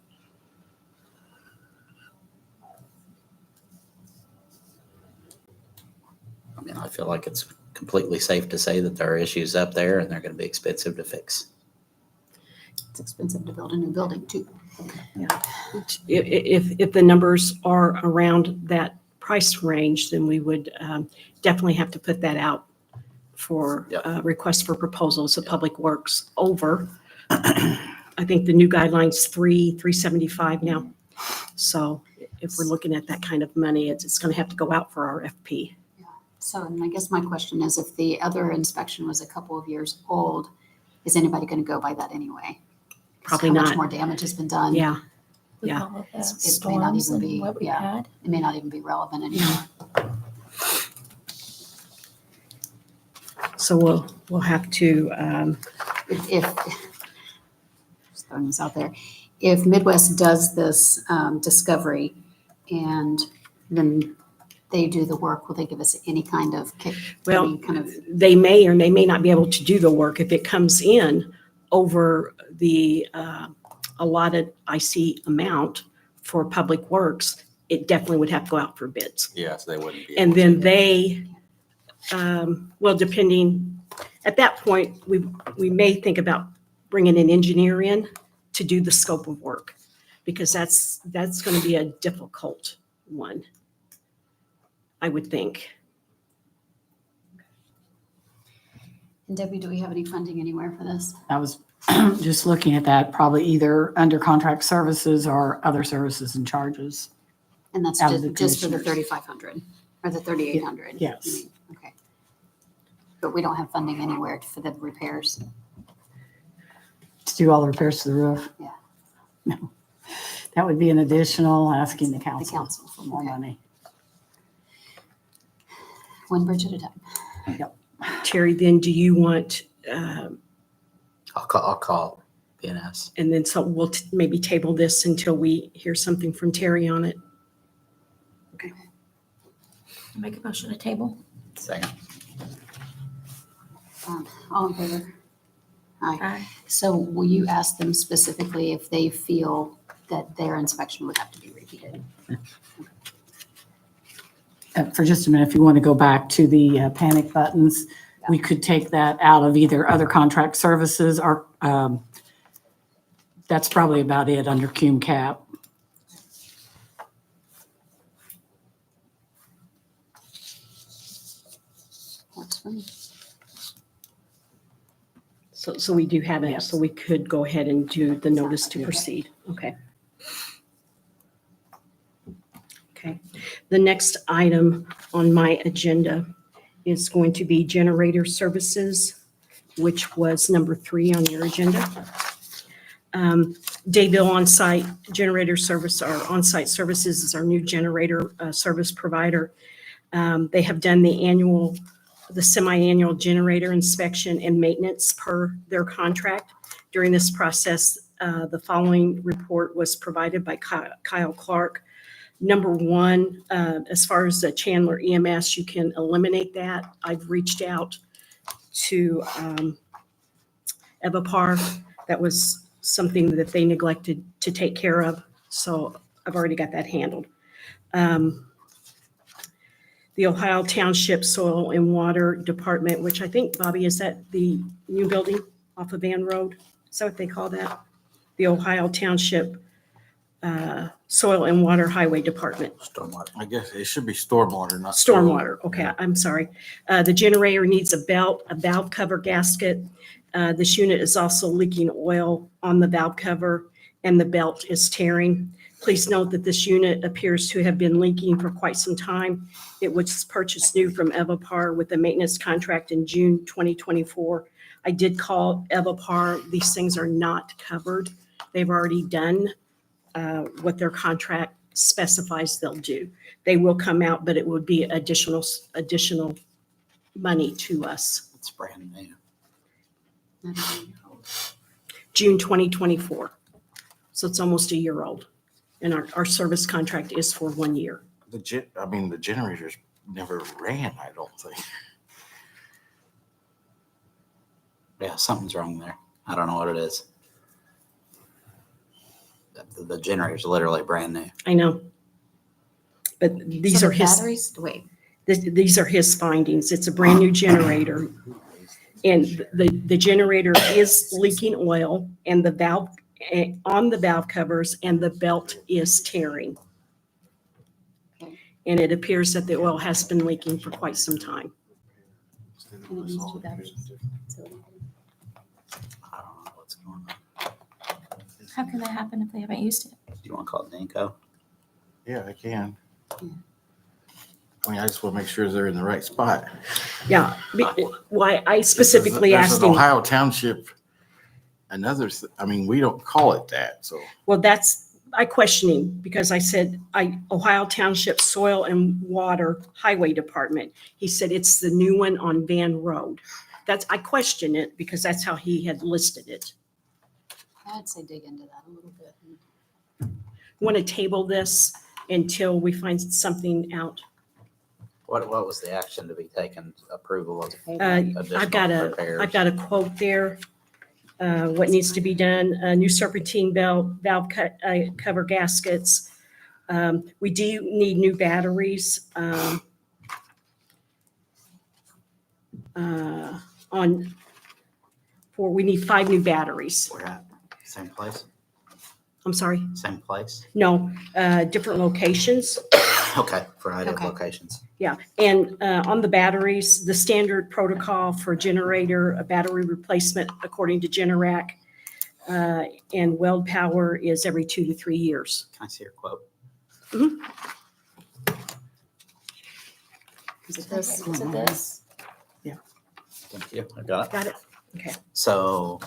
I mean, I feel like it's completely safe to say that there are issues up there and they're going to be expensive to fix. It's expensive to build a new building too. If the numbers are around that price range, then we would definitely have to put that out for Yep. request for proposals of Public Works over. I think the new guideline's $375 now. So if we're looking at that kind of money, it's going to have to go out for RFP. So, and I guess my question is, if the other inspection was a couple of years old, is anybody going to go by that anyway? Probably How much not. more damage has been done? Yeah, With Yeah. all of the It may not storms even and be- what we yeah. had. It may not even be relevant anymore. so we'll have to, If just throwing this out there, if Midwest does this discovery and then they do the work, will they give us any kind of kick? Well, any kind of, they may or they may not be able to do the work. If it comes in over the allotted IC amount for Public Works, it definitely would have to go out for bids. Yes, they wouldn't be. And able then to. they, well, depending, at that point, we may think about bringing an engineer in to do the scope of work, because that's going to be a difficult one, I would think. and Debbie, do we have any funding anywhere for this? I was just looking at that, probably either under contract services or other services and charges. And that's Out of the just for the commissioners. 3,500 or the 3,800? Yes. You mean? Okay. But we don't have funding anywhere for the repairs? To do all the repairs to the roof? Yeah. No. That would be an additional asking the The council council, for more okay. money. One bridge at a time. Terry, then do you want, I'll call BNS. and then so we'll maybe table this until we hear something from Terry on it? Make a motion to table. Second. All in favor? Aye. Aye. So will you ask them specifically if they feel that their inspection would have to be repeated? For just a minute, if you want to go back to the panic buttons, we could take that out of either other contract services or that's probably about it under cum cap. for me. So we do have it, Yes. so we could go ahead and do the notice to proceed. Okay. Okay. The next item on my agenda is going to be generator services, which was number 3 on your agenda. Dayville On-Site Generator Service, our on-site services is our new generator service provider. They have done the semi-annual generator inspection and maintenance per their contract. During this process, the following report was provided by Kyle Clark. Number 1, as far as the Chandler EMS, you can eliminate that. I've reached out to Evapar. That was something that they neglected to take care of, so I've already got that handled. The Ohio Township Soil and Water Department, which I think, Bobby, is that the new building off of Van Road? Is that what they call that? The Ohio Township Soil and Water Highway Department. Stormwater. I guess it should be stormwater, not. Stormwater, okay, I'm sorry. The generator needs a belt, a valve cover gasket. This unit is also leaking oil on the valve cover and the belt is tearing. Please note that this unit appears to have been leaking for quite some time. It was purchased new from Evapar with a maintenance contract in June 2024. I did call Evapar. These things are not covered. They've already done what their contract specifies they'll do. They will come out, but it would be additional money to us. It's brand new. June 2024. So it's almost a year old. And our service contract is for 1 year. The generators never ran, I don't think. Yeah, something's wrong there. I don't know what it is. The generator's literally brand new. I know. But these So are the his, batteries, wait, these are his findings. It's a brand new generator. And the generator is leaking oil and the valve, on the valve covers, and the belt is tearing. Okay. And it appears that the oil has been leaking for quite some time. and it needs 2 batteries. So I don't know what's going on. How can that happen if they haven't used it? Do you want to call it Danco? Yeah, I can. I just want to make sure they're in the right spot. Yeah, why I specifically There's asked an him. Ohio Township, we don't call it that, so. Well, I questioned him because I said, Ohio Township Soil and Water Highway Department. He said, it's the new one on Van Road. I questioned it because that's how he had listed it. I'd say dig into that a little bit. Want to table this until we find something out? What was the action to be taken? Approval of I've additional got repairs? I've got a quote there. What needs to be done, new serpentine belt, valve cover gaskets. We do need new batteries. We need 5 new batteries. We're at same place? I'm sorry, Same place? no, different locations. Okay, variety of Okay. locations. Yeah, and on the batteries, the standard protocol for generator, a battery replacement according to Generac, and weld power is every 2 to 3 years. Can I see your quote? Is it this? Okay, so this, Thank you. I got it. Got it? Okay. So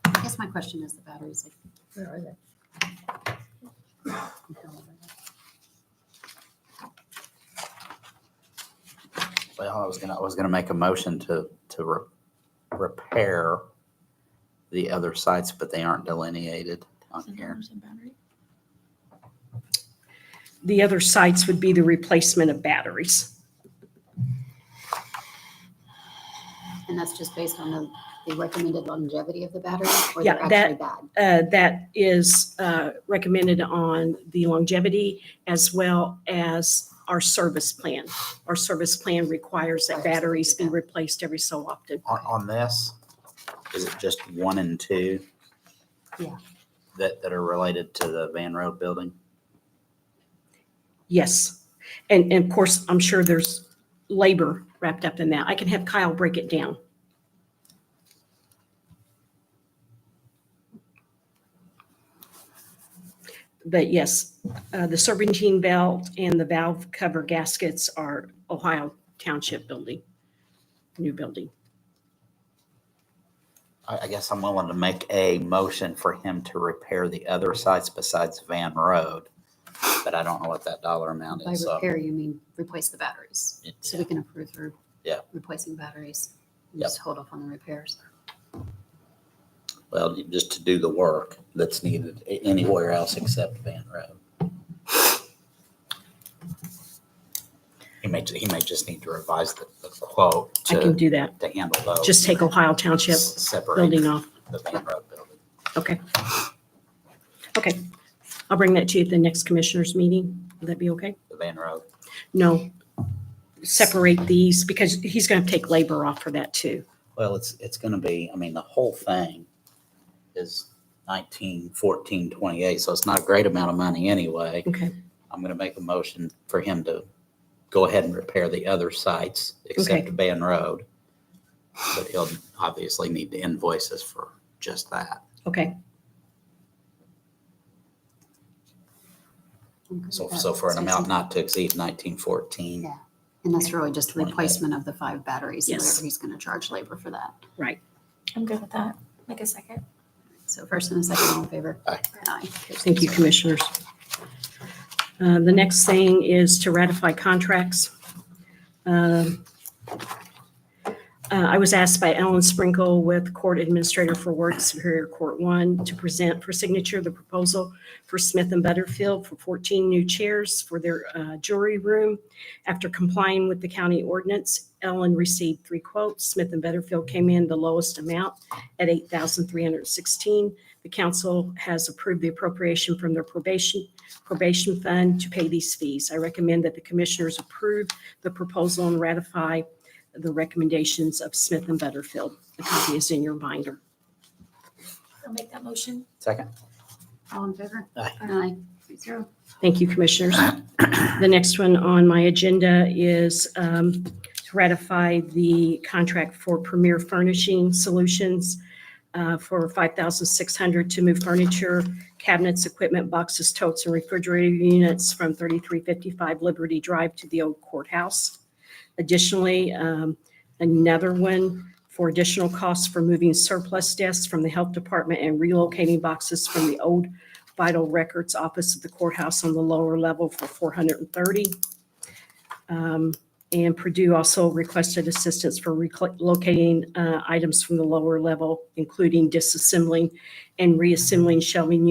I guess my question is the batteries, like, where are they? well, I was gonna make a motion to repair the other sites, but they aren't delineated on here. The other sites would be the replacement of batteries. And that's just based on the recommended longevity of the battery, or Yeah, they're actually bad? That is recommended on the longevity as well as our service plan. Our service plan requires that batteries be replaced every so often. On this, is it just 1 and 2? Yeah. That are related to the Van Road building? Yes. And of course, I'm sure there's labor wrapped up in that. I can have Kyle break it down. But yes, the serpentine belt and the valve cover gaskets are Ohio Township building, new building. I guess I'm willing to make a motion for him to repair the other sites besides Van Road, but I don't know what that dollar amount By is. So repair, you mean replace the batteries. So we can approve for Yeah. replacing batteries. Yep. Just hold off on the repairs. well, just to do the work that's needed anywhere else except Van Road. He may just need to revise the quote I can to do that. handle those. Just take Ohio Township Separate building off. the Van Road building. Okay. Okay. I'll bring that to you at the next commissioners meeting. Would that be okay? The Van Road. No. Separate these because he's going to take labor off for that too. Well, it's gonna be, I mean, the whole thing is 1914.28, so it's not a great amount of money anyway. Okay. I'm gonna make a motion for him to go ahead and repair the other sites except Van Road. But he'll obviously need to invoice us for just that. Okay. So for an amount not to exceed 1914. Yeah. And that's really just the 28. replacement of the 5 batteries, and Yes. whatever he's gonna charge labor for that. I'm good with that. Make a second. So first and a second, all in favor? Aye. Aye. Thank you, commissioners. The next thing is to ratify contracts. I was asked by Ellen Sprinkle with Court Administrator for Work Superior Court 1 to present for signature the proposal for Smith and Butterfield for 14 new chairs for their jury room. After complying with the county ordinance, Ellen received 3 quotes. Smith and Butterfield came in the lowest amount at $8,316. The council has approved the appropriation from their probation fund to pay these fees. I recommend that the commissioners approve the proposal and ratify the recommendations of Smith and Butterfield. The copy is in your binder. I'll make that motion. Second? All in favor? Aye. Aye. 3-0. Thank you, commissioners. The next one on my agenda is to ratify the contract for Premier Furnishing Solutions for $5,600 to move furniture, cabinets, equipment, boxes, totes, and refrigerator units from 3355 Liberty Drive to the old courthouse. Additionally, another one for additional costs for moving surplus desks from the health department and relocating boxes from the old vital records office of the courthouse on the lower level for $430. And Purdue also requested assistance for relocating items from the lower level, including disassembling and reassembling shelving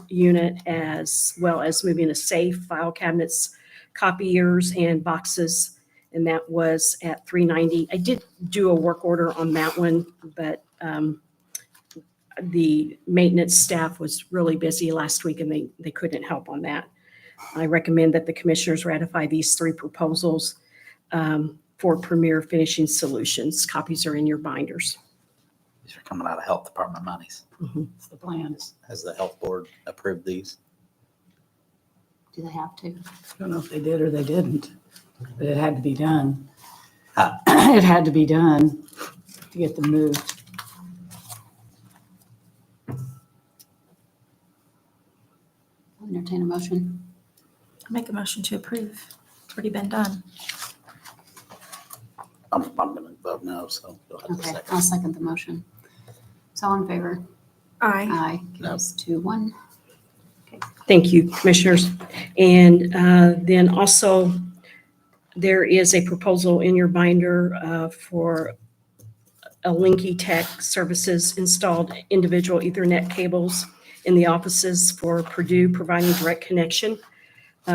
unit, as well as moving a safe, file cabinets, copiers, and boxes. And that was at $390. I did do a work order on that one, but the maintenance staff was really busy last week and they couldn't help on that. I recommend that the commissioners ratify these 3 proposals for Premier Finishing Solutions. Copies are in your binders. These are coming out of health department monies. It's the plan. Has the health board approved these? Do they have to? I don't know if they did or they didn't, but it had to be done. Huh. It had to be done to get them moved. I'll entertain a motion. I'll make a motion to approve. It's already been done. I'm gonna vote no, so you'll have to Okay, second. I'll second the motion. So all in favor? Aye. Aye. No. Carries 2-1. Thank you, commissioners. And then also, there is a proposal in your binder for a Linky Tech Services installed individual Ethernet cables in the offices for Purdue, providing direct connection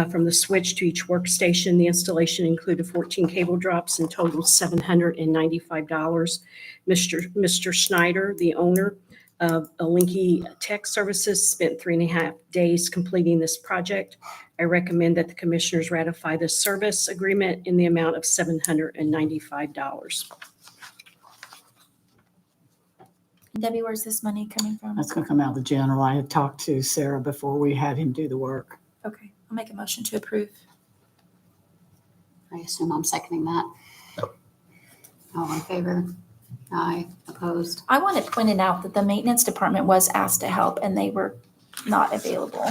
from the switch to each workstation. The installation included 14 cable drops and totaled $795. Mr. Schneider, the owner of Linky Tech Services, spent 3.5 days completing this project. I recommend that the commissioners ratify this service agreement in the amount of $795. Debbie, where's this money coming from? That's going to come out of the general. I had talked to Sarah before we had him do the work. Okay, I'll make a motion to approve. I assume I'm seconding that. Nope. All in favor? Aye. Opposed? I want it pointed out that the maintenance department was asked to help and they were not available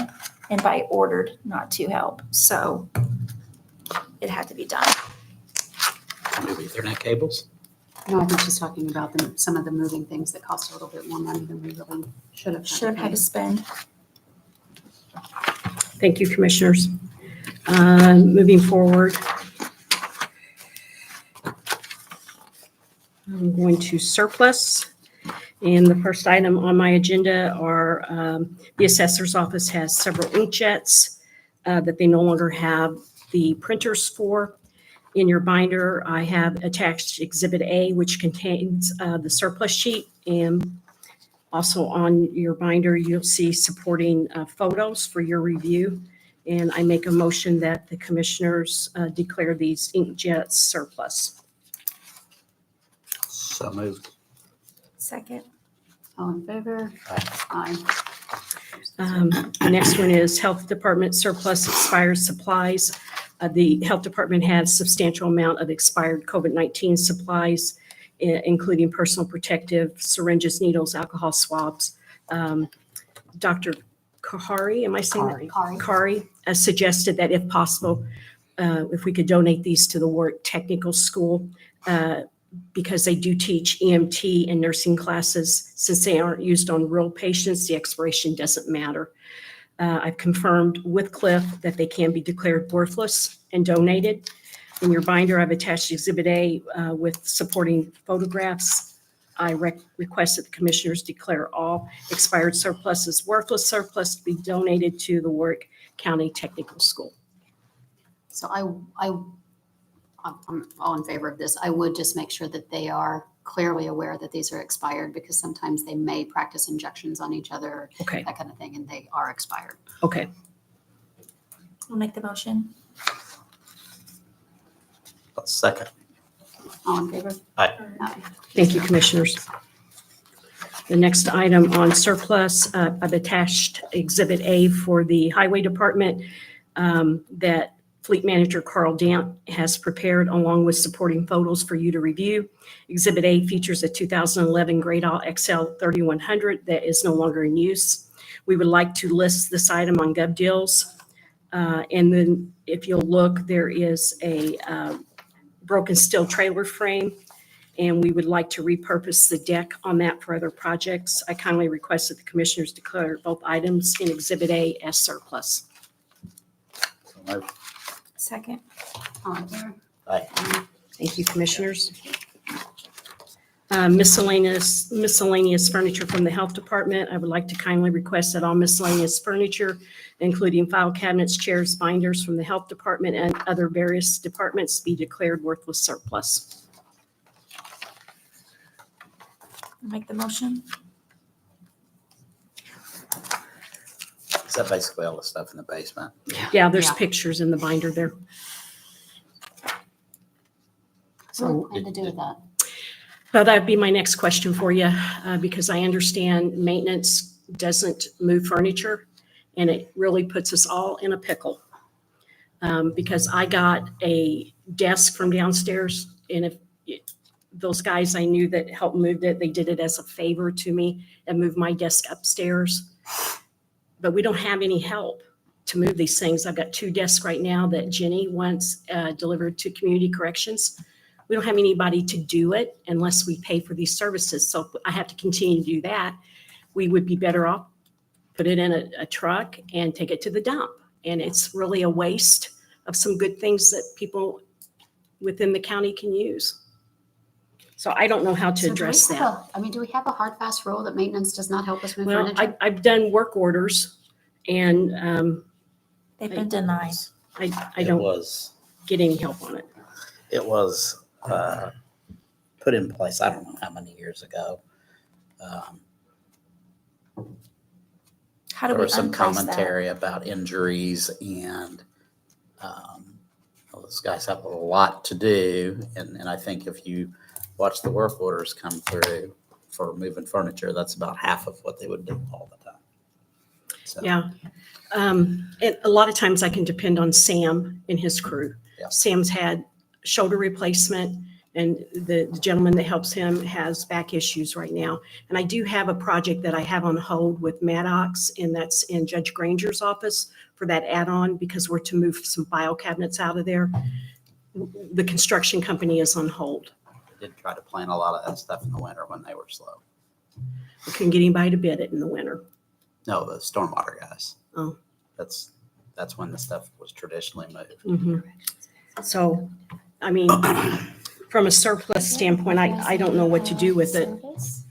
and by ordered not to help. So it had to be done. Move Ethernet cables. No, I think she's talking about some of the moving things that cost a little bit more money than we really should have. Should have had to spend. Thank you, commissioners. Moving forward. I'm going to surplus. And the first item on my agenda are the assessor's office has several inkjets that they no longer have the printers for. In your binder, I have attached Exhibit A, which contains the surplus sheet. And also on your binder, you'll see supporting photos for your review. And I make a motion that the commissioners declare these inkjets surplus. So moved. Second. All in favor? Aye. The next one is Health Department surplus expired supplies. The Health Department has substantial amount of expired COVID-19 supplies, including personal protective syringes, needles, alcohol swabs. Dr. Kahari, am I saying that? Kahari suggested that if possible, if we could donate these to the Warwick Technical School, because they do teach EMT and nursing classes. Since they aren't used on real patients, the expiration doesn't matter. I've confirmed with Cliff that they can be declared worthless and donated. In your binder, I've attached Exhibit A with supporting photographs. I request that the commissioners declare all expired surpluses worthless surplus to be donated to the Warwick County Technical School. So I'm all in favor of this. I would just make sure that they are clearly aware that these are expired, because sometimes they may practice injections on each other, Okay, that kind of thing, and they are expired. okay. I'll make the motion. Second. All in favor? Aye. Aye. Thank you, commissioners. The next item on surplus, I've attached Exhibit A for the Highway Department that Fleet Manager Carl Dant has prepared, along with supporting photos for you to review. Exhibit A features a 2011 Gradall XL 3100 that is no longer in use. We would like to list this item on GovDeals. And then if you'll look, there is a broken steel trailer frame, and we would like to repurpose the deck on that for other projects. I kindly request that the commissioners declare both items in Exhibit A as surplus. So moved. Second. All in favor? Aye. Thank you, commissioners. Miscellaneous furniture from the Health Department. I would like to kindly request that all miscellaneous furniture, including file cabinets, chairs, binders from the Health Department and other various departments, be declared worthless surplus. I'll make the motion. Is that basically all the stuff in the basement? Yeah, there's Yeah. pictures in the binder there. So what do we plan to do with that? Well, that'd be my next question for you, because I understand maintenance doesn't move furniture, and it really puts us all in a pickle. Because I got a desk from downstairs, and those guys I knew that helped move it, they did it as a favor to me and moved my desk upstairs. But we don't have any help to move these things. I've got 2 desks right now that Jenny once delivered to Community Corrections. We don't have anybody to do it unless we pay for these services. So if I have to continue to do that, we would be better off put it in a truck and take it to the dump. And it's really a waste of some good things that people within the county can use. So I don't know how to So do we address have that. do we have a hard, fast rule that maintenance does not help us move Well, furniture? I've done work orders, and They've been denied. I It don't was, get any help on it. it was put in place, I don't know how many years ago. How do There we was some unprice that? commentary about injuries and those guys have a lot to do. And I think if you watch the work orders come through for moving furniture, that's about half of what they would do all the time. So, Yeah. And a lot of times I can depend on Sam and his crew. Yeah. Sam's had shoulder replacement, and the gentleman that helps him has back issues right now. And I do have a project that I have on hold with Maddox, and that's in Judge Granger's office for that add-on, because we're to move some file cabinets out of there. The construction company is on hold. I did try to plan a lot of that stuff in the winter when they were slow. We couldn't get anybody to bid it in the winter. No, the stormwater guys. Oh. That's when the stuff was traditionally moved. Mhm. So, I mean, from a surplus standpoint, I don't know what to do with it. Service?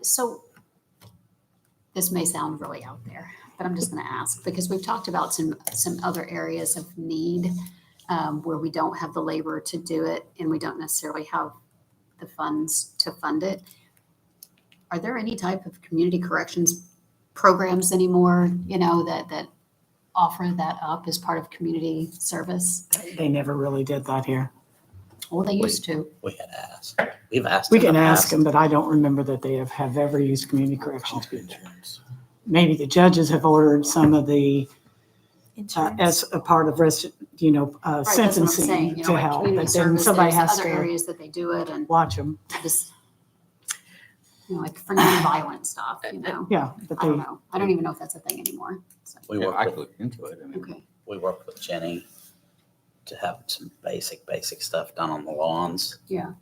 So this may sound really out there, but I'm just going to ask because we've talked about some other areas of need where we don't have the labor to do it and we don't necessarily have the funds to fund it. Are there any type of community corrections programs anymore, that offer that up as part of community service? They never really did that here. Well, they used to. We had asked. We've asked. We in the can ask past. them, but I don't remember that they have ever used community corrections people. Maybe the judges have ordered some of the, Insurance. as a part of Right, that's what I'm saying, sentencing to like help. community But then service, somebody there's has other to areas that they do it and watch them. just, like for nonviolent stuff, Yeah, but I don't they, know. I don't even know if that's a thing anymore. So, We Yeah, I worked could with, look into it. I mean, okay. we worked with Jenny to have some basic stuff done on the lawns. Yeah.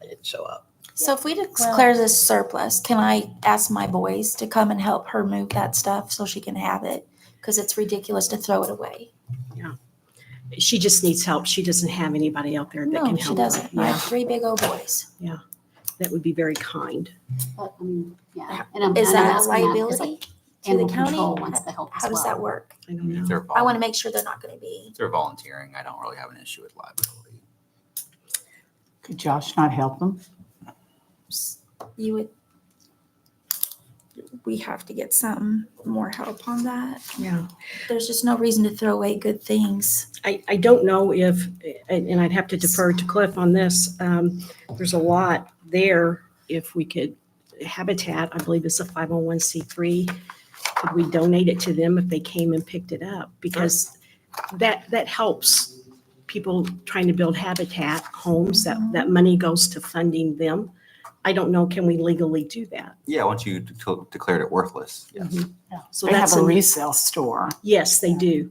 They didn't show up. So if we declare this surplus, can I ask my boys to come and help her move that stuff so she can have it? Because it's ridiculous to throw it away. She just needs help. She doesn't have anybody out there that can No, help she her. doesn't. I Yeah, have 3 big old boys. that would be very kind. But, yeah. And I'm Is kind of that a asking that because, liability to the Animal county? control wants the help How as does that well. work? I don't know. If they're I want vol- to make sure they're not going to be. if they're volunteering, I don't really have an issue with liability. could Josh not help them? You would. We have to get some more help on that. Yeah. There's just no reason to throw away good things. I don't know if, and I'd have to defer to Cliff on this. There's a lot there. If we could, Habitat, I believe is a 501c3. Could we donate it to them if they came and picked it up? Because that helps people trying to build habitat homes. That money goes to funding them. I don't know, can we legally do that? Yeah, once you declared it worthless. So They have that's a a, resale store. yes, they do.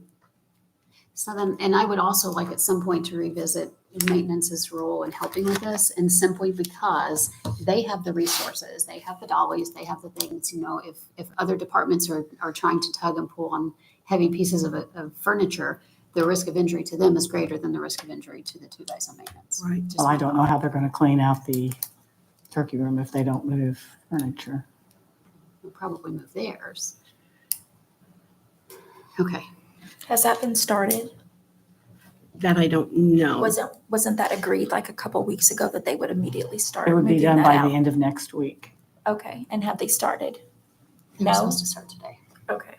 So then, and I would also like at some point to revisit maintenance's role in helping with this, and simply because they have the resources, they have the dollies, they have the things, if other departments are trying to tug and pull on heavy pieces of furniture, the risk of injury to them is greater than the risk of injury to the 2 guys on maintenance. Right. Just Well, I my don't know how they're going to clean out the turkey room if they don't move furniture. We'll probably move theirs. Okay. Has that been started? That I don't know. Wasn't that agreed like a couple weeks ago that they would immediately start It would be moving done that by out? the end of next week. Okay, and have they started? They were No? supposed to start today. Okay.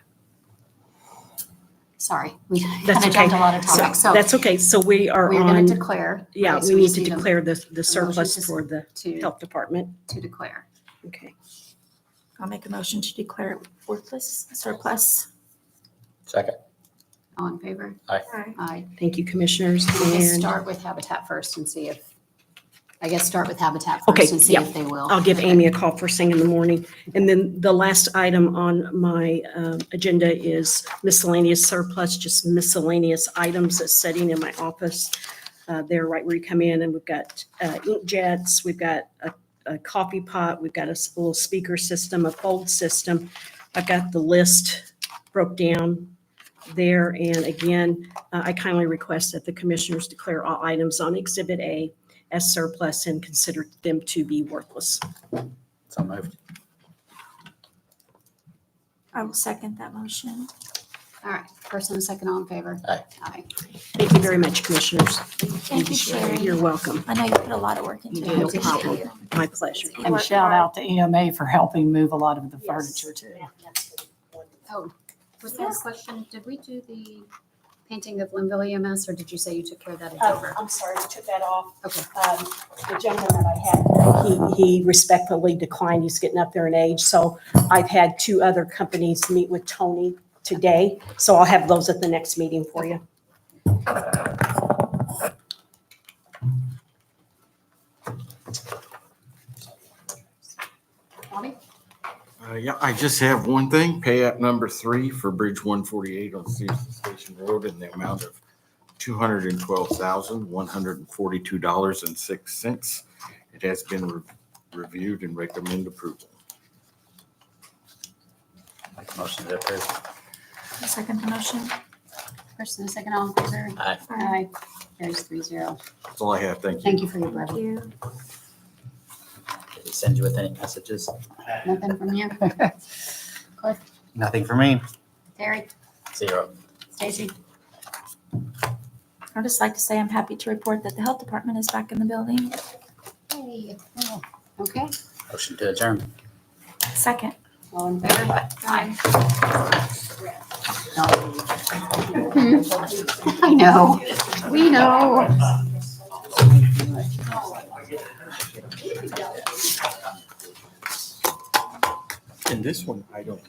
Sorry, we That's kind of okay. jumped a lot of topics. So That's okay. So we are we're going on, to declare. yeah, right, so we need just to a declare the surplus to- for the To health department. declare. Okay. I'll make a motion to declare it worthless, surplus. Second. All in favor? Aye. Thank you, commissioners. We'll just And start with Habitat first and see if, I guess, start with Habitat Okay, first and see yeah. if they will. I'll give Okay. Amy a call first thing in the morning. And then the last item on my agenda is miscellaneous surplus, just miscellaneous items that's sitting in my office. There, right where you come in, and we've got ink jets, we've got a coffee pot, we've got a little speaker system, a fold system. I've got the list broke down there. And again, I kindly request that the commissioners declare all items on Exhibit A as surplus and consider them to be worthless. So moved. I will second that motion. All right, first and second, all in favor? Aye. Aye. Thank you very much, commissioners. Thank you, Sherry. You're welcome. I know you put a lot of work into it. I No appreciate problem. you. My pleasure. You And work shout hard. out to EMA for helping move a lot of the furniture too. Oh, was there a question? Did we do the painting of Linville EMS, or did you say you took care of that in Dover? I'm sorry, we took that off. Okay. The gentleman that I had, he respectfully declined. He's getting up there in age. So I've had 2 other companies meet with Tony today. So I'll have those at the next meeting for you. Yeah, I just have one thing, pay app number 3 for Bridge 148 on Stevenson Station Road in the amount of $212,142.06. It has been reviewed and recommend approval. Make a motion to approve. I'll second the motion. First and second, all in favor? Aye. Aye. Carries 3-0. That's all I have. Thank you. Thank you for your Thank brevity. you. Did he send you with any messages? Nothing from you? Cliff, Nothing for me. Terry, 0. Stacy? I'd just like to say I'm happy to report that the health department is back in the building. Hey. Okay, Motion to adjourn. Second. all in favor? Aye. I know, we know. And this one, I don't.